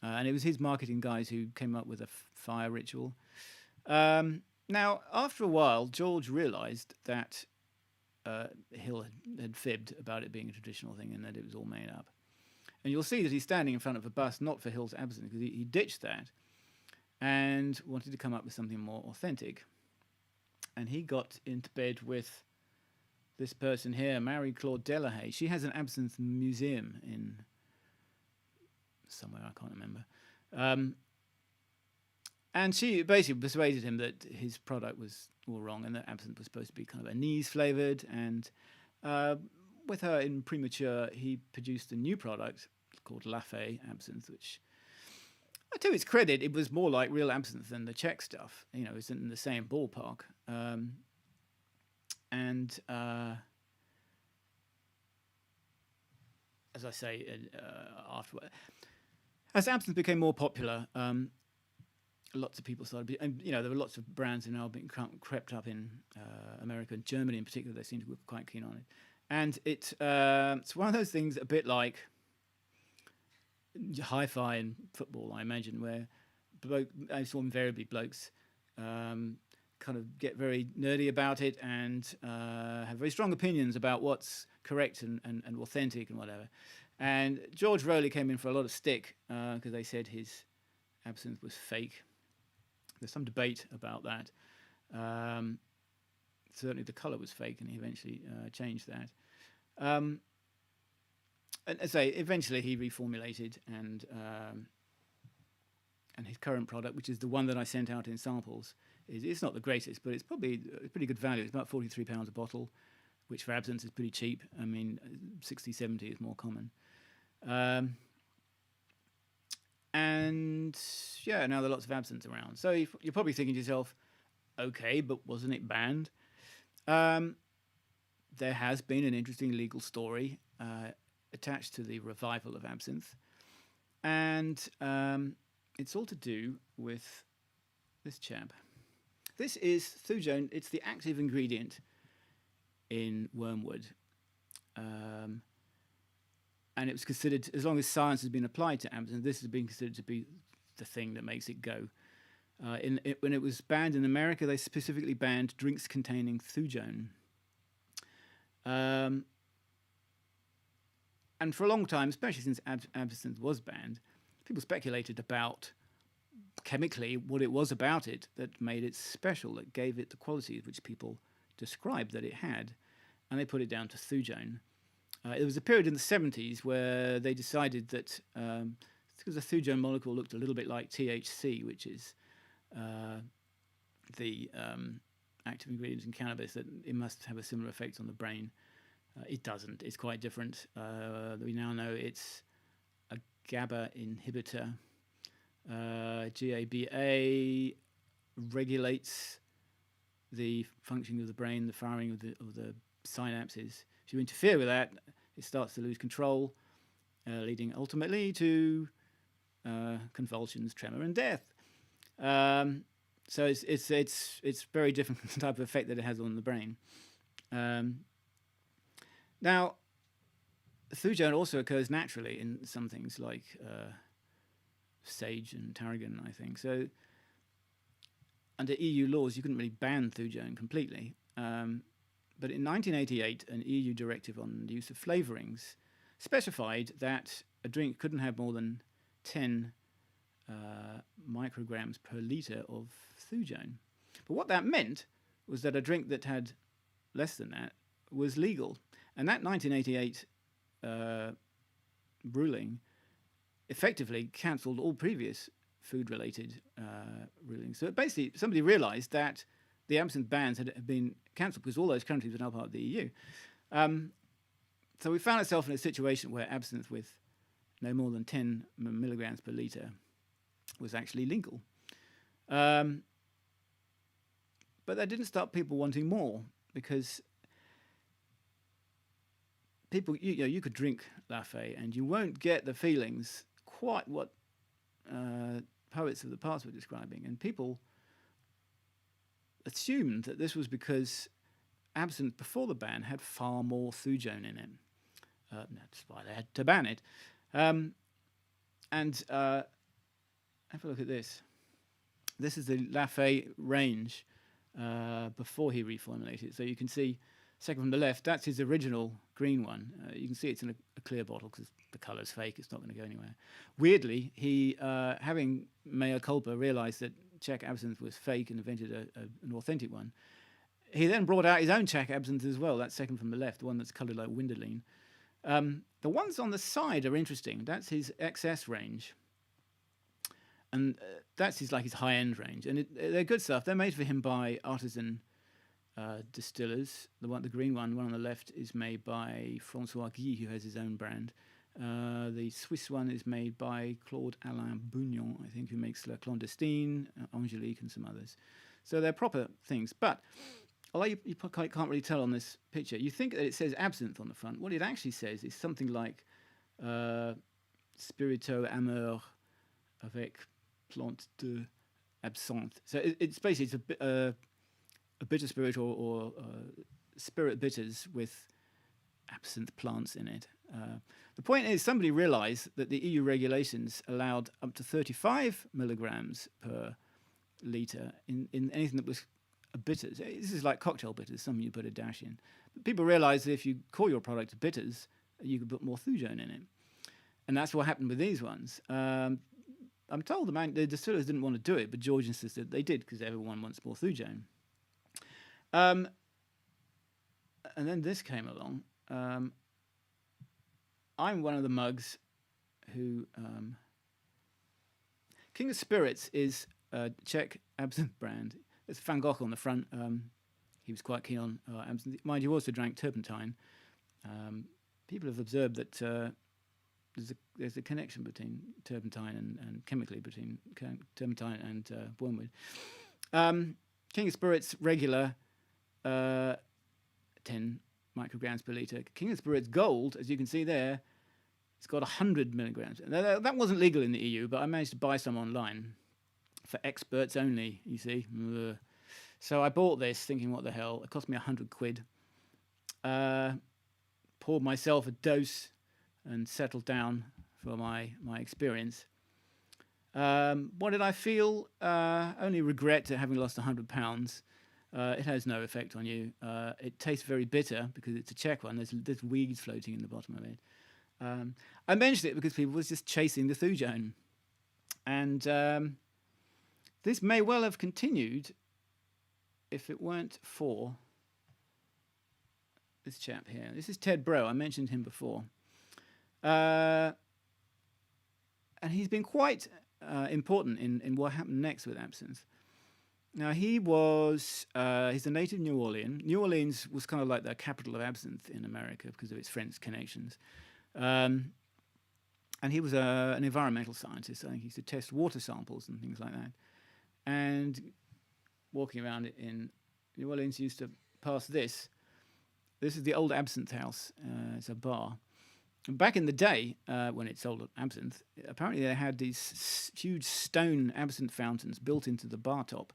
And it was his marketing guys who came up with a fire ritual. Now, after a while, George realised that Hill had fibbed about it being a traditional thing and that it was all made up. And you'll see that he's standing in front of a bus, not for Hill's Absinthe, because he ditched that and wanted to come up with something more authentic. And he got into bed with this person here, Marie-Claude Delahaye. She has an absinthe museum in somewhere, I can't remember. And she basically persuaded him that his product was all wrong and that absinthe was supposed to be kind of anise flavoured. And with her in premature, he produced a new product called Lafay Absinthe, which, to its credit, it was more like real absinthe than the Czech stuff. It's in the same ballpark. As I say, afterward, as absinthe became more popular, lots of people started, and there were lots of brands now being crept up in America and Germany in particular. They seemed to be quite keen on it, and it's one of those things a bit like hi-fi and football, I imagine, where I saw invariably blokes kind of get very nerdy about it and have very strong opinions about what's correct and authentic and whatever. And George Rowley came in for a lot of stick because they said his absinthe was fake. There's some debate about that. Certainly the colour was fake, and he eventually changed that. And as I say, eventually he reformulated, and his current product, which is the one that I sent out in samples, it's not the greatest, but it's probably a pretty good value. It's about £43 a bottle, which for absinthe is pretty cheap. I mean, 60, 70 is more common. And yeah, now there are lots of absinthe around. So you're probably thinking to yourself, okay, but wasn't it banned? There has been an interesting legal story attached to the revival of absinthe. And it's all to do with this chap. This is thujone. It's the active ingredient in wormwood. And it was considered, as long as science has been applied to absinthe, this has been considered to be the thing that makes it go. When it was banned in America, they specifically banned drinks containing thujone. And for a long time, especially since absinthe was banned, people speculated about chemically what it was about it that made it special, that gave it the qualities which people described that it had, and they put it down to thujone. There was a period in the 70s where they decided that because the thujone molecule looked a little bit like THC, which is the active ingredient in cannabis, that it must have a similar effect on the brain. It doesn't. It's quite different. We now know it's a GABA inhibitor. GABA regulates the functioning of the brain, the firing of the synapses. If you interfere with that, it starts to lose control, leading ultimately to convulsions, tremor, and death. So it's very different from the type of effect that it has on the brain. Now, thujone also occurs naturally in some things like sage and tarragon, I think. So under EU laws, you couldn't really ban thujone completely. But in 1988, an EU directive on the use of flavourings specified that a drink couldn't have more than 10 micrograms per litre of thujone. But what that meant was that a drink that had less than that was legal. And that 1988 ruling effectively cancelled all previous food-related rulings. So basically, somebody realised that the absinthe bans had been cancelled because all those countries were now part of the EU. So we found ourselves in a situation where absinthe with no more than 10 milligrams per litre was actually legal. But that didn't stop people wanting more, because people, you could drink Lafay and you won't get the feelings quite what poets of the past were describing. And people assumed that this was because absinthe before the ban had far more thujone in it. That's why they had to ban it. Have a look at this. This is the Lafay range before he reformulated it. So you can see, second from the left, that's his original green one. You can see it's in a clear bottle because the colour's fake. It's not going to go anywhere. Weirdly, he, having mea culpa, realised that Czech absinthe was fake and invented an authentic one. He then brought out his own Czech absinthe as well. That's second from the left, the one that's coloured like Winderline. The ones on the side are interesting. That's his XS range. And that's his high-end range. And they're good stuff. They're made for him by artisan distillers. The green one on the left, is made by François Guy, who has his own brand. The Swiss one is made by Claude-Alain Bugnon, I think, who makes La Clandestine, Angélique, and some others. So they're proper things. But although you can't really tell on this picture, you think that it says absinthe on the front. What it actually says is something like Spirito Ameur avec plante de absinthe. So it's basically a bitter spirit or spirit bitters with absinthe plants in it. The point is, somebody realised that the EU regulations allowed up to 35 milligrams per litre in anything that was a bitters. This is like cocktail bitters, something you put a dash in. But people realised that if you call your product bitters, you could put more thujone in it. And that's what happened with these ones. I'm told the distillers didn't want to do it, but George insisted they did because everyone wants more thujone. And then this came along. I'm one of the mugs who... King of Spirits is a Czech absinthe brand. It's Van Gogh on the front. He was quite keen on absinthe. Mind you, also drank turpentine. People have observed that there's a connection between turpentine and chemically between turpentine and wormwood. King of Spirits regular, 10 micrograms per litre. King of Spirits Gold, as you can see there, it's got 100 milligrams. That wasn't legal in the EU, but I managed to buy some online for experts only, you see. Ugh. So I bought this thinking, what the hell? It cost me 100 quid. Poured myself a dose and settled down for my experience. What did I feel? Only regret at having lost £100. It has no effect on you. It tastes very bitter because it's a Czech one. There's weeds floating in the bottom of it. I mentioned it because people were just chasing the thujone. And this may well have continued if it weren't for this chap here. This is Ted Bro. I mentioned him before. And he's been quite important in what happened next with absinthe. Now, he's a native New Orleans. New Orleans was kind of like the capital of absinthe in America because of its French connections. And he was an environmental scientist. I think he used to test water samples and things like that. And walking around in New Orleans, used to pass this. This is the old Absinthe House. It's a bar. And back in the day, when it sold absinthe, apparently they had these huge stone absinthe fountains built into the bar top.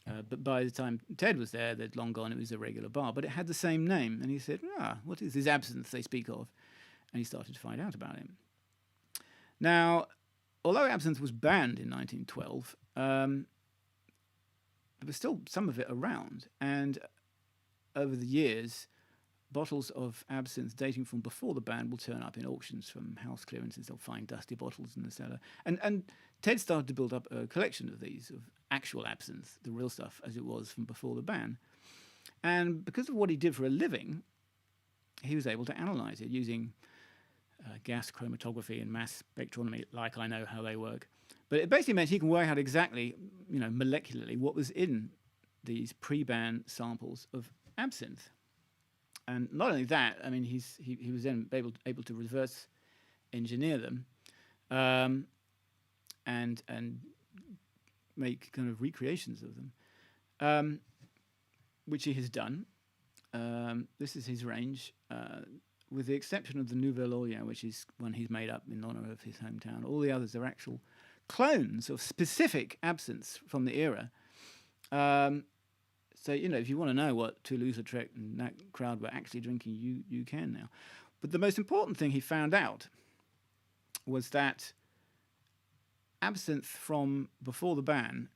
But by the time Ted was there, they'd long gone. It was a regular bar, but it had the same name. And he said, what is this absinthe they speak of? And he started to find out about it. Now, although absinthe was banned in 1912, there was still some of it around. And over the years, bottles of absinthe dating from before the ban will turn up in auctions from house clearances. They'll find dusty bottles in the cellar. And Ted started to build up a collection of these, of actual absinthe, the real stuff as it was from before the ban. And because of what he did for a living, he was able to analyze it using gas chromatography and mass spectrometry, like I know how they work. But it basically meant he can work out exactly, molecularly what was in these pre-ban samples of absinthe. And not only that, I mean, he was then able to reverse engineer them, and make kind of recreations of them, which he has done. This is his range, with the exception of the Nouvelle Orleans, which is one he's made up in honour of his hometown. All the others are actual clones of specific absinthes from the era. So, if you want to know what Toulouse-Lautrec and that crowd were actually drinking, you can now. But the most important thing he found out was that absinthe from before the ban,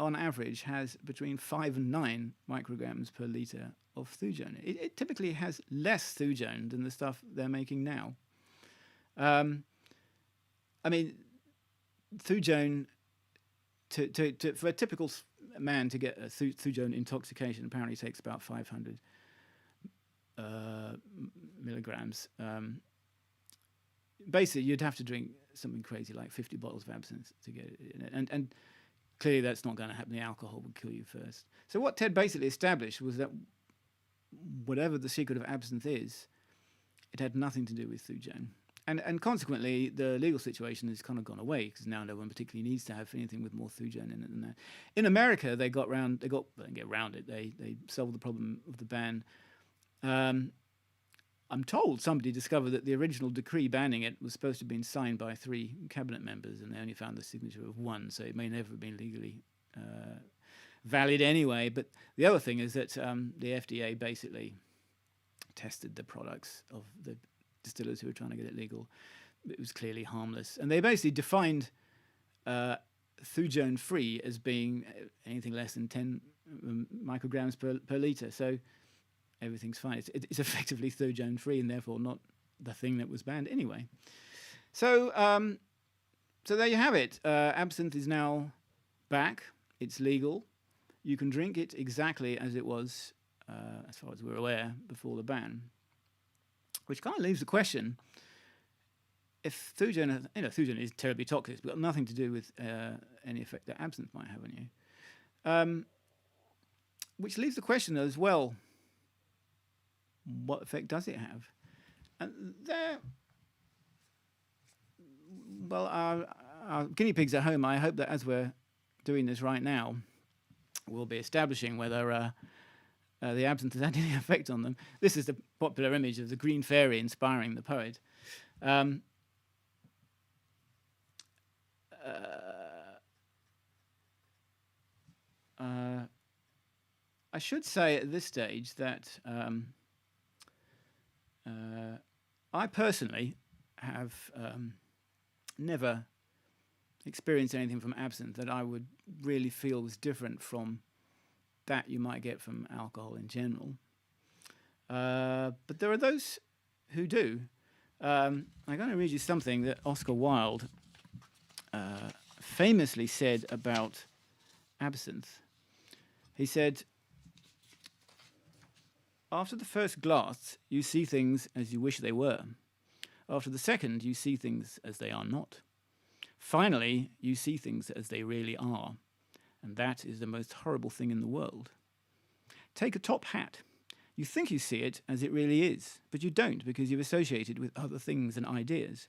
on average, has between 5 and 9 micrograms per litre of thujone. It typically has less thujone than the stuff they're making now. I mean, thujone, for a typical man to get a thujone intoxication apparently takes about 500 milligrams. Basically, you'd have to drink something crazy like 50 bottles of absinthe to get it. And clearly that's not going to happen. The alcohol would kill you first. So what Ted basically established was that whatever the secret of absinthe is, it had nothing to do with thujone. And consequently, the legal situation has kind of gone away because now no one particularly needs to have anything with more thujone in it than that. In America, they didn't get around it. They solved the problem of the ban. I'm told somebody discovered that the original decree banning it was supposed to have been signed by 3 cabinet members, and they only found the signature of 1, so it may never have been legally valid anyway. But the other thing is that the FDA basically tested the products of the distillers who were trying to get it legal. It was clearly harmless. And they basically defined thujone-free as being anything less than 10 micrograms per litre. So everything's fine. It's effectively thujone-free and therefore not the thing that was banned anyway. So so there you have it. Absinthe is now back. It's legal. You can drink it exactly as it was, as far as we're aware, before the ban. Which kind of leaves the question, if thujone, thujone is terribly toxic, it's got nothing to do with any effect that absinthe might have on you. Which leaves the question as well, what effect does it have? And there, well, our guinea pigs at home, I hope that as we're doing this right now, we'll be establishing whether the absinthe has had any effect on them. This is the popular image of the green fairy inspiring the poet. I should say at this stage that I personally have never experienced anything from absinthe that I would really feel was different from that you might get from alcohol in general. But there are those who do. I'm going to read you something that Oscar Wilde famously said about absinthe. He said, "After the first glass, you see things as you wish they were. After the second, you see things as they are not. Finally, you see things as they really are. And that is the most horrible thing in the world. Take a top hat. You think you see it as it really is, but you don't because you've associated with other things and ideas.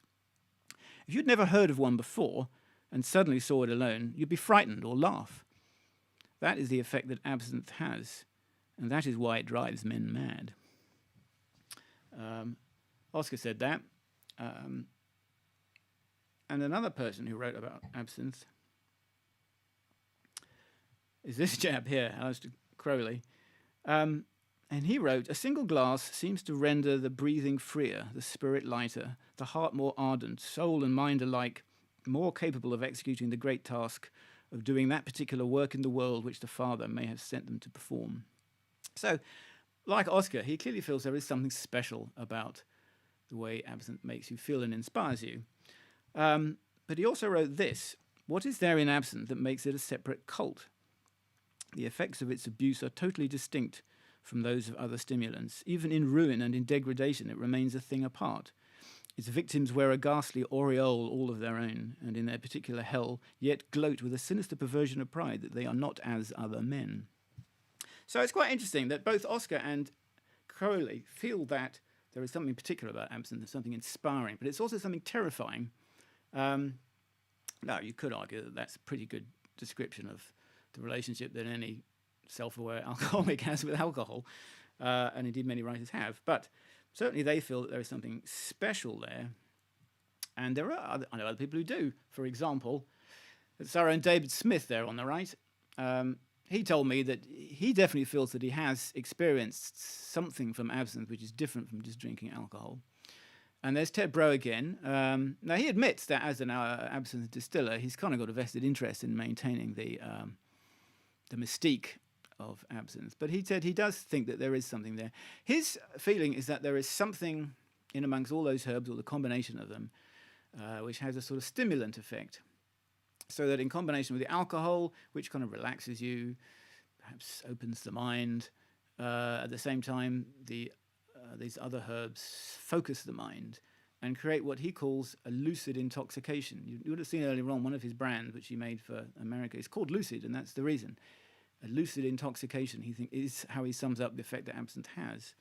If you'd never heard of one before and suddenly saw it alone, you'd be frightened or laugh. That is the effect that absinthe has, and that is why it drives men mad." Oscar said that. And another person who wrote about absinthe is this chap here, Aleister Crowley. And he wrote, "A single glass seems to render the breathing freer, the spirit lighter, the heart more ardent, soul and mind alike more capable of executing the great task of doing that particular work in the world which the Father may have sent them to perform." So, like Oscar, he clearly feels there is something special about the way absinthe makes you feel and inspires you. But he also wrote this: "What is there in absinthe that makes it a separate cult? The effects of its abuse are totally distinct from those of other stimulants. Even in ruin and in degradation, it remains a thing apart. Its victims wear a ghastly aureole all of their own, and in their particular hell, yet gloat with a sinister perversion of pride that they are not as other men." So it's quite interesting that both Oscar and Crowley feel that there is something particular about absinthe, there's something inspiring, but it's also something terrifying. Now, you could argue that that's a pretty good description of the relationship that any self-aware alcoholic has with alcohol, and indeed many writers have. But certainly they feel that there is something special there, and there are I know other people who do. For example, it's our own David Smith there on the right. He told me that he definitely feels that he has experienced something from absinthe which is different from just drinking alcohol. And there's Ted Brough again. Now, he admits that as an absinthe distiller, he's kind of got a vested interest in maintaining the mystique of absinthe. But he said he does think that there is something there. His feeling is that there is something in amongst all those herbs, or the combination of them, which has a sort of stimulant effect. So that in combination with the alcohol, which kind of relaxes you, perhaps opens the mind, at the same time, these other herbs focus the mind and create what he calls a lucid intoxication. You would have seen earlier on one of his brands, which he made for America, is called Lucid, and that's the reason. A lucid intoxication, he thinks, is how he sums up the effect that absinthe has.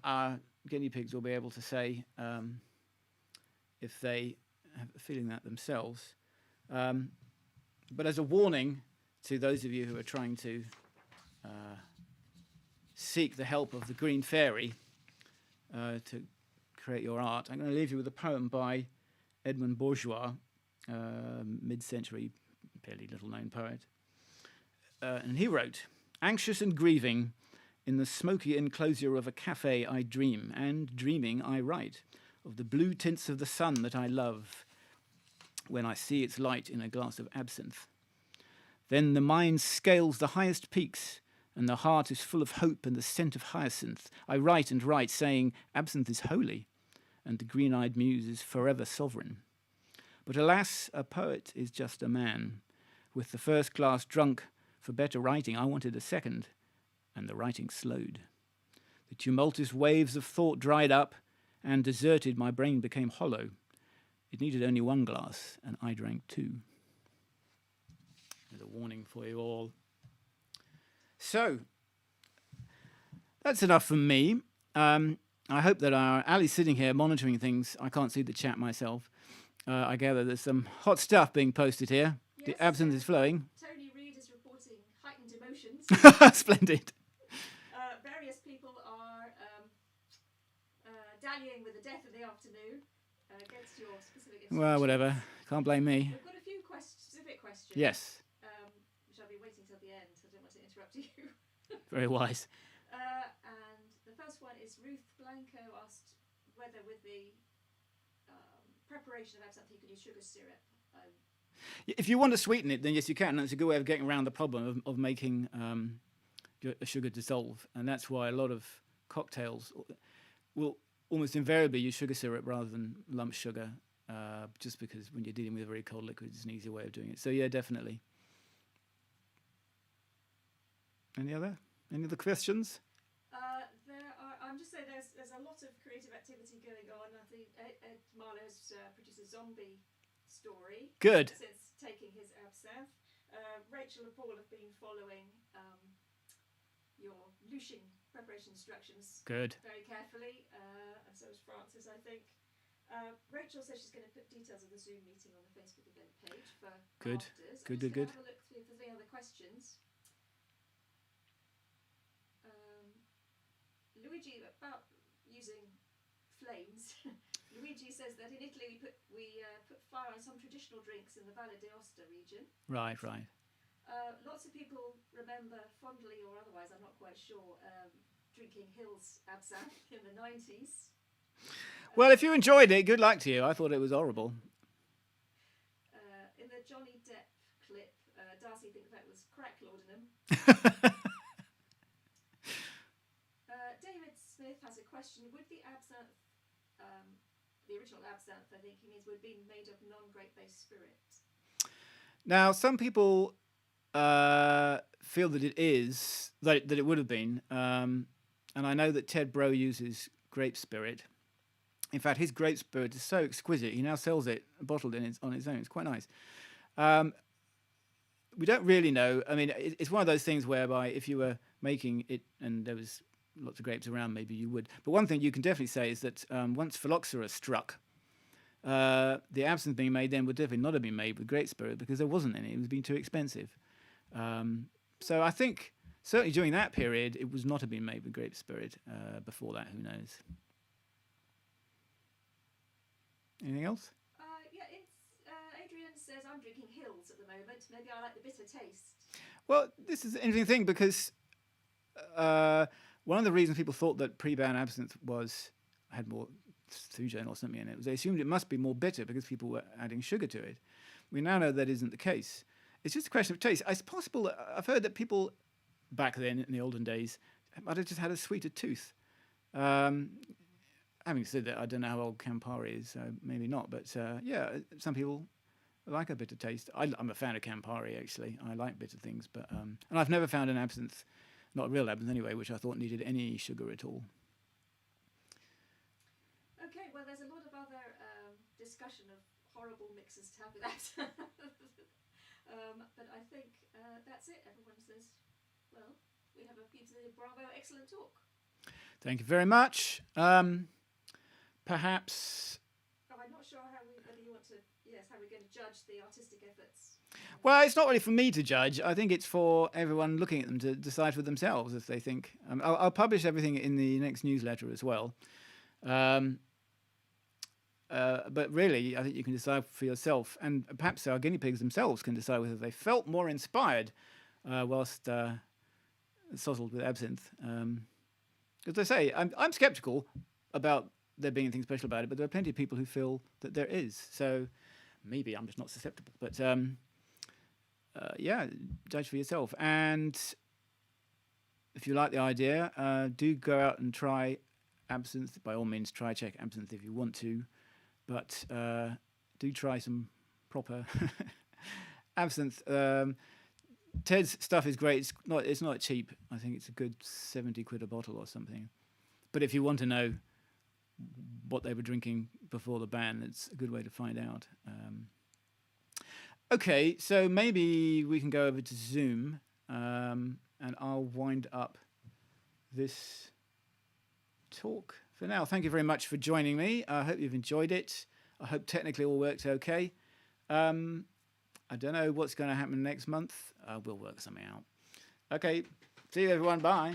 Our guinea pigs will be able to say if they have a feeling that themselves. But as a warning to those of you who are trying to seek the help of the green fairy to create your art, I'm going to leave you with a poem by Edmund Bourgeois, mid-century, fairly little-known poet. And he wrote, "Anxious and grieving In the smoky enclosure of a cafe I dream, and dreaming I write, of the blue tints of the sun that I love, when I see its light in a glass of absinthe. Then the mind scales the highest peaks, and the heart is full of hope and the scent of hyacinth. I write and write, saying, absinthe is holy, and the green-eyed muse is forever sovereign. But alas, a poet is just a man. With the first glass drunk, for better writing, I wanted a second, and the writing slowed. The tumultuous waves of thought dried up, and deserted, my brain became hollow. It needed only one glass, and I drank two. There's a warning for you all. So, that's enough from me. I hope that Ali's sitting here monitoring things. I can't see the chat myself. I gather there's some hot stuff being posted here. Yes, The absinthe is flowing. Tony Reid is reporting heightened emotions. Splendid. Various people are dallying with the death of the afternoon against your specific instructions. Well, whatever. Can't blame me. We've got a few specific questions. Yes, Which I'll be waiting till the end. I don't want to interrupt you. very wise. And the first one is Ruth Blanco asked whether with the preparation of absinthe you could use sugar syrup. If you want to sweeten it, then yes, you can. That's a good way of getting around the problem of making a sugar dissolve. And that's why a lot of cocktails will almost invariably use sugar syrup rather than lump sugar, just because when you're dealing with a very cold liquid, it's an easier way of doing it. So yeah, definitely. Any other questions? I'm just saying there's a lot of creative activity going on. I think Ed Marlowe has produced a zombie story. Good. Since taking his absinthe. Rachel and Paul have been following your lushing preparation instructions Good. very carefully, and so is Francis, I think. Rachel says she's going to put details of the Zoom meeting on the Facebook event page for Good. afters. Good, I'm just good, gonna have a look through if there's any other questions. Luigi, about using flames. Luigi says that in Italy we put fire on some traditional drinks in the Valle d'Aosta region. Right. Lots of people remember fondly or otherwise, I'm not quite sure, drinking Hill's absinthe in the 90s. Well, if you enjoyed it, good luck to you. I thought it was horrible. In the Johnny Depp clip, Darcy thinks that was crack laudanum. David Smith has a question. Would the absinthe, the original absinthe, I think he means, would be made of non-grape based spirit? Now, some people feel that it is, that it would have been. And I know that Ted Broe uses grape spirit. In fact, his grape spirit is so exquisite. He now sells it bottled on its own. It's quite nice. We don't really know. I mean, it's one of those things whereby if you were making it and there was lots of grapes around, maybe you would. But one thing you can definitely say is that once phylloxera struck, the absinthe being made then would definitely not have been made with grape spirit because there wasn't any. It was being too expensive. So I think certainly during that period, it was not have been made with grape spirit. Before that, who knows? Anything else? Yeah, Adrian says, I'm drinking Hills at the moment. Maybe I like the bitter taste. Well, this is an interesting thing because one of the reasons people thought that pre-ban absinthe had more Thujain or something in it was they assumed it must be more bitter because people were adding sugar to it. We now know that isn't the case. It's just a question of taste. It's possible that I've heard that people back then in the olden days might have just had a sweeter tooth. Having said that, I don't know how old Campari is, so maybe not. But yeah, some people like a bitter taste. I'm a fan of Campari, actually. I like bitter things. But and I've never found an absinthe, not a real absinthe anyway, which I thought needed any sugar at all. Okay, well, there's a lot of other discussion of horrible mixes to have with absinthe. But I think that's it. Everyone says, well, we have a pizza. Bravo, excellent talk. Thank you very much. Perhaps. Oh, I'm not sure whether you want to. Yes, how we're going to judge the artistic efforts. Well, it's not really for me to judge. I think it's for everyone looking at them to decide for themselves if they think. I'll publish everything in the next newsletter as well. But really, I think you can decide for yourself, and perhaps our guinea pigs themselves can decide whether they felt more inspired whilst sozzled with absinthe. As I say, I'm sceptical about there being anything special about it, but there are plenty of people who feel that there is. So maybe I'm just not susceptible. But yeah, judge for yourself. And if you like the idea, do go out and try absinthe. By all means, check absinthe if you want to. But do try some proper absinthe. Ted's stuff is great. It's not cheap. I think it's a good 70 quid a bottle or something. But if you want to know what they were drinking before the ban, it's a good way to find out. Okay, so maybe we can go over to Zoom, and I'll wind up this talk for now. Thank you very much for joining me. I hope you've enjoyed it. I hope technically all worked okay. I don't know what's going to happen next month. We'll work something out. Okay, see you everyone. Bye.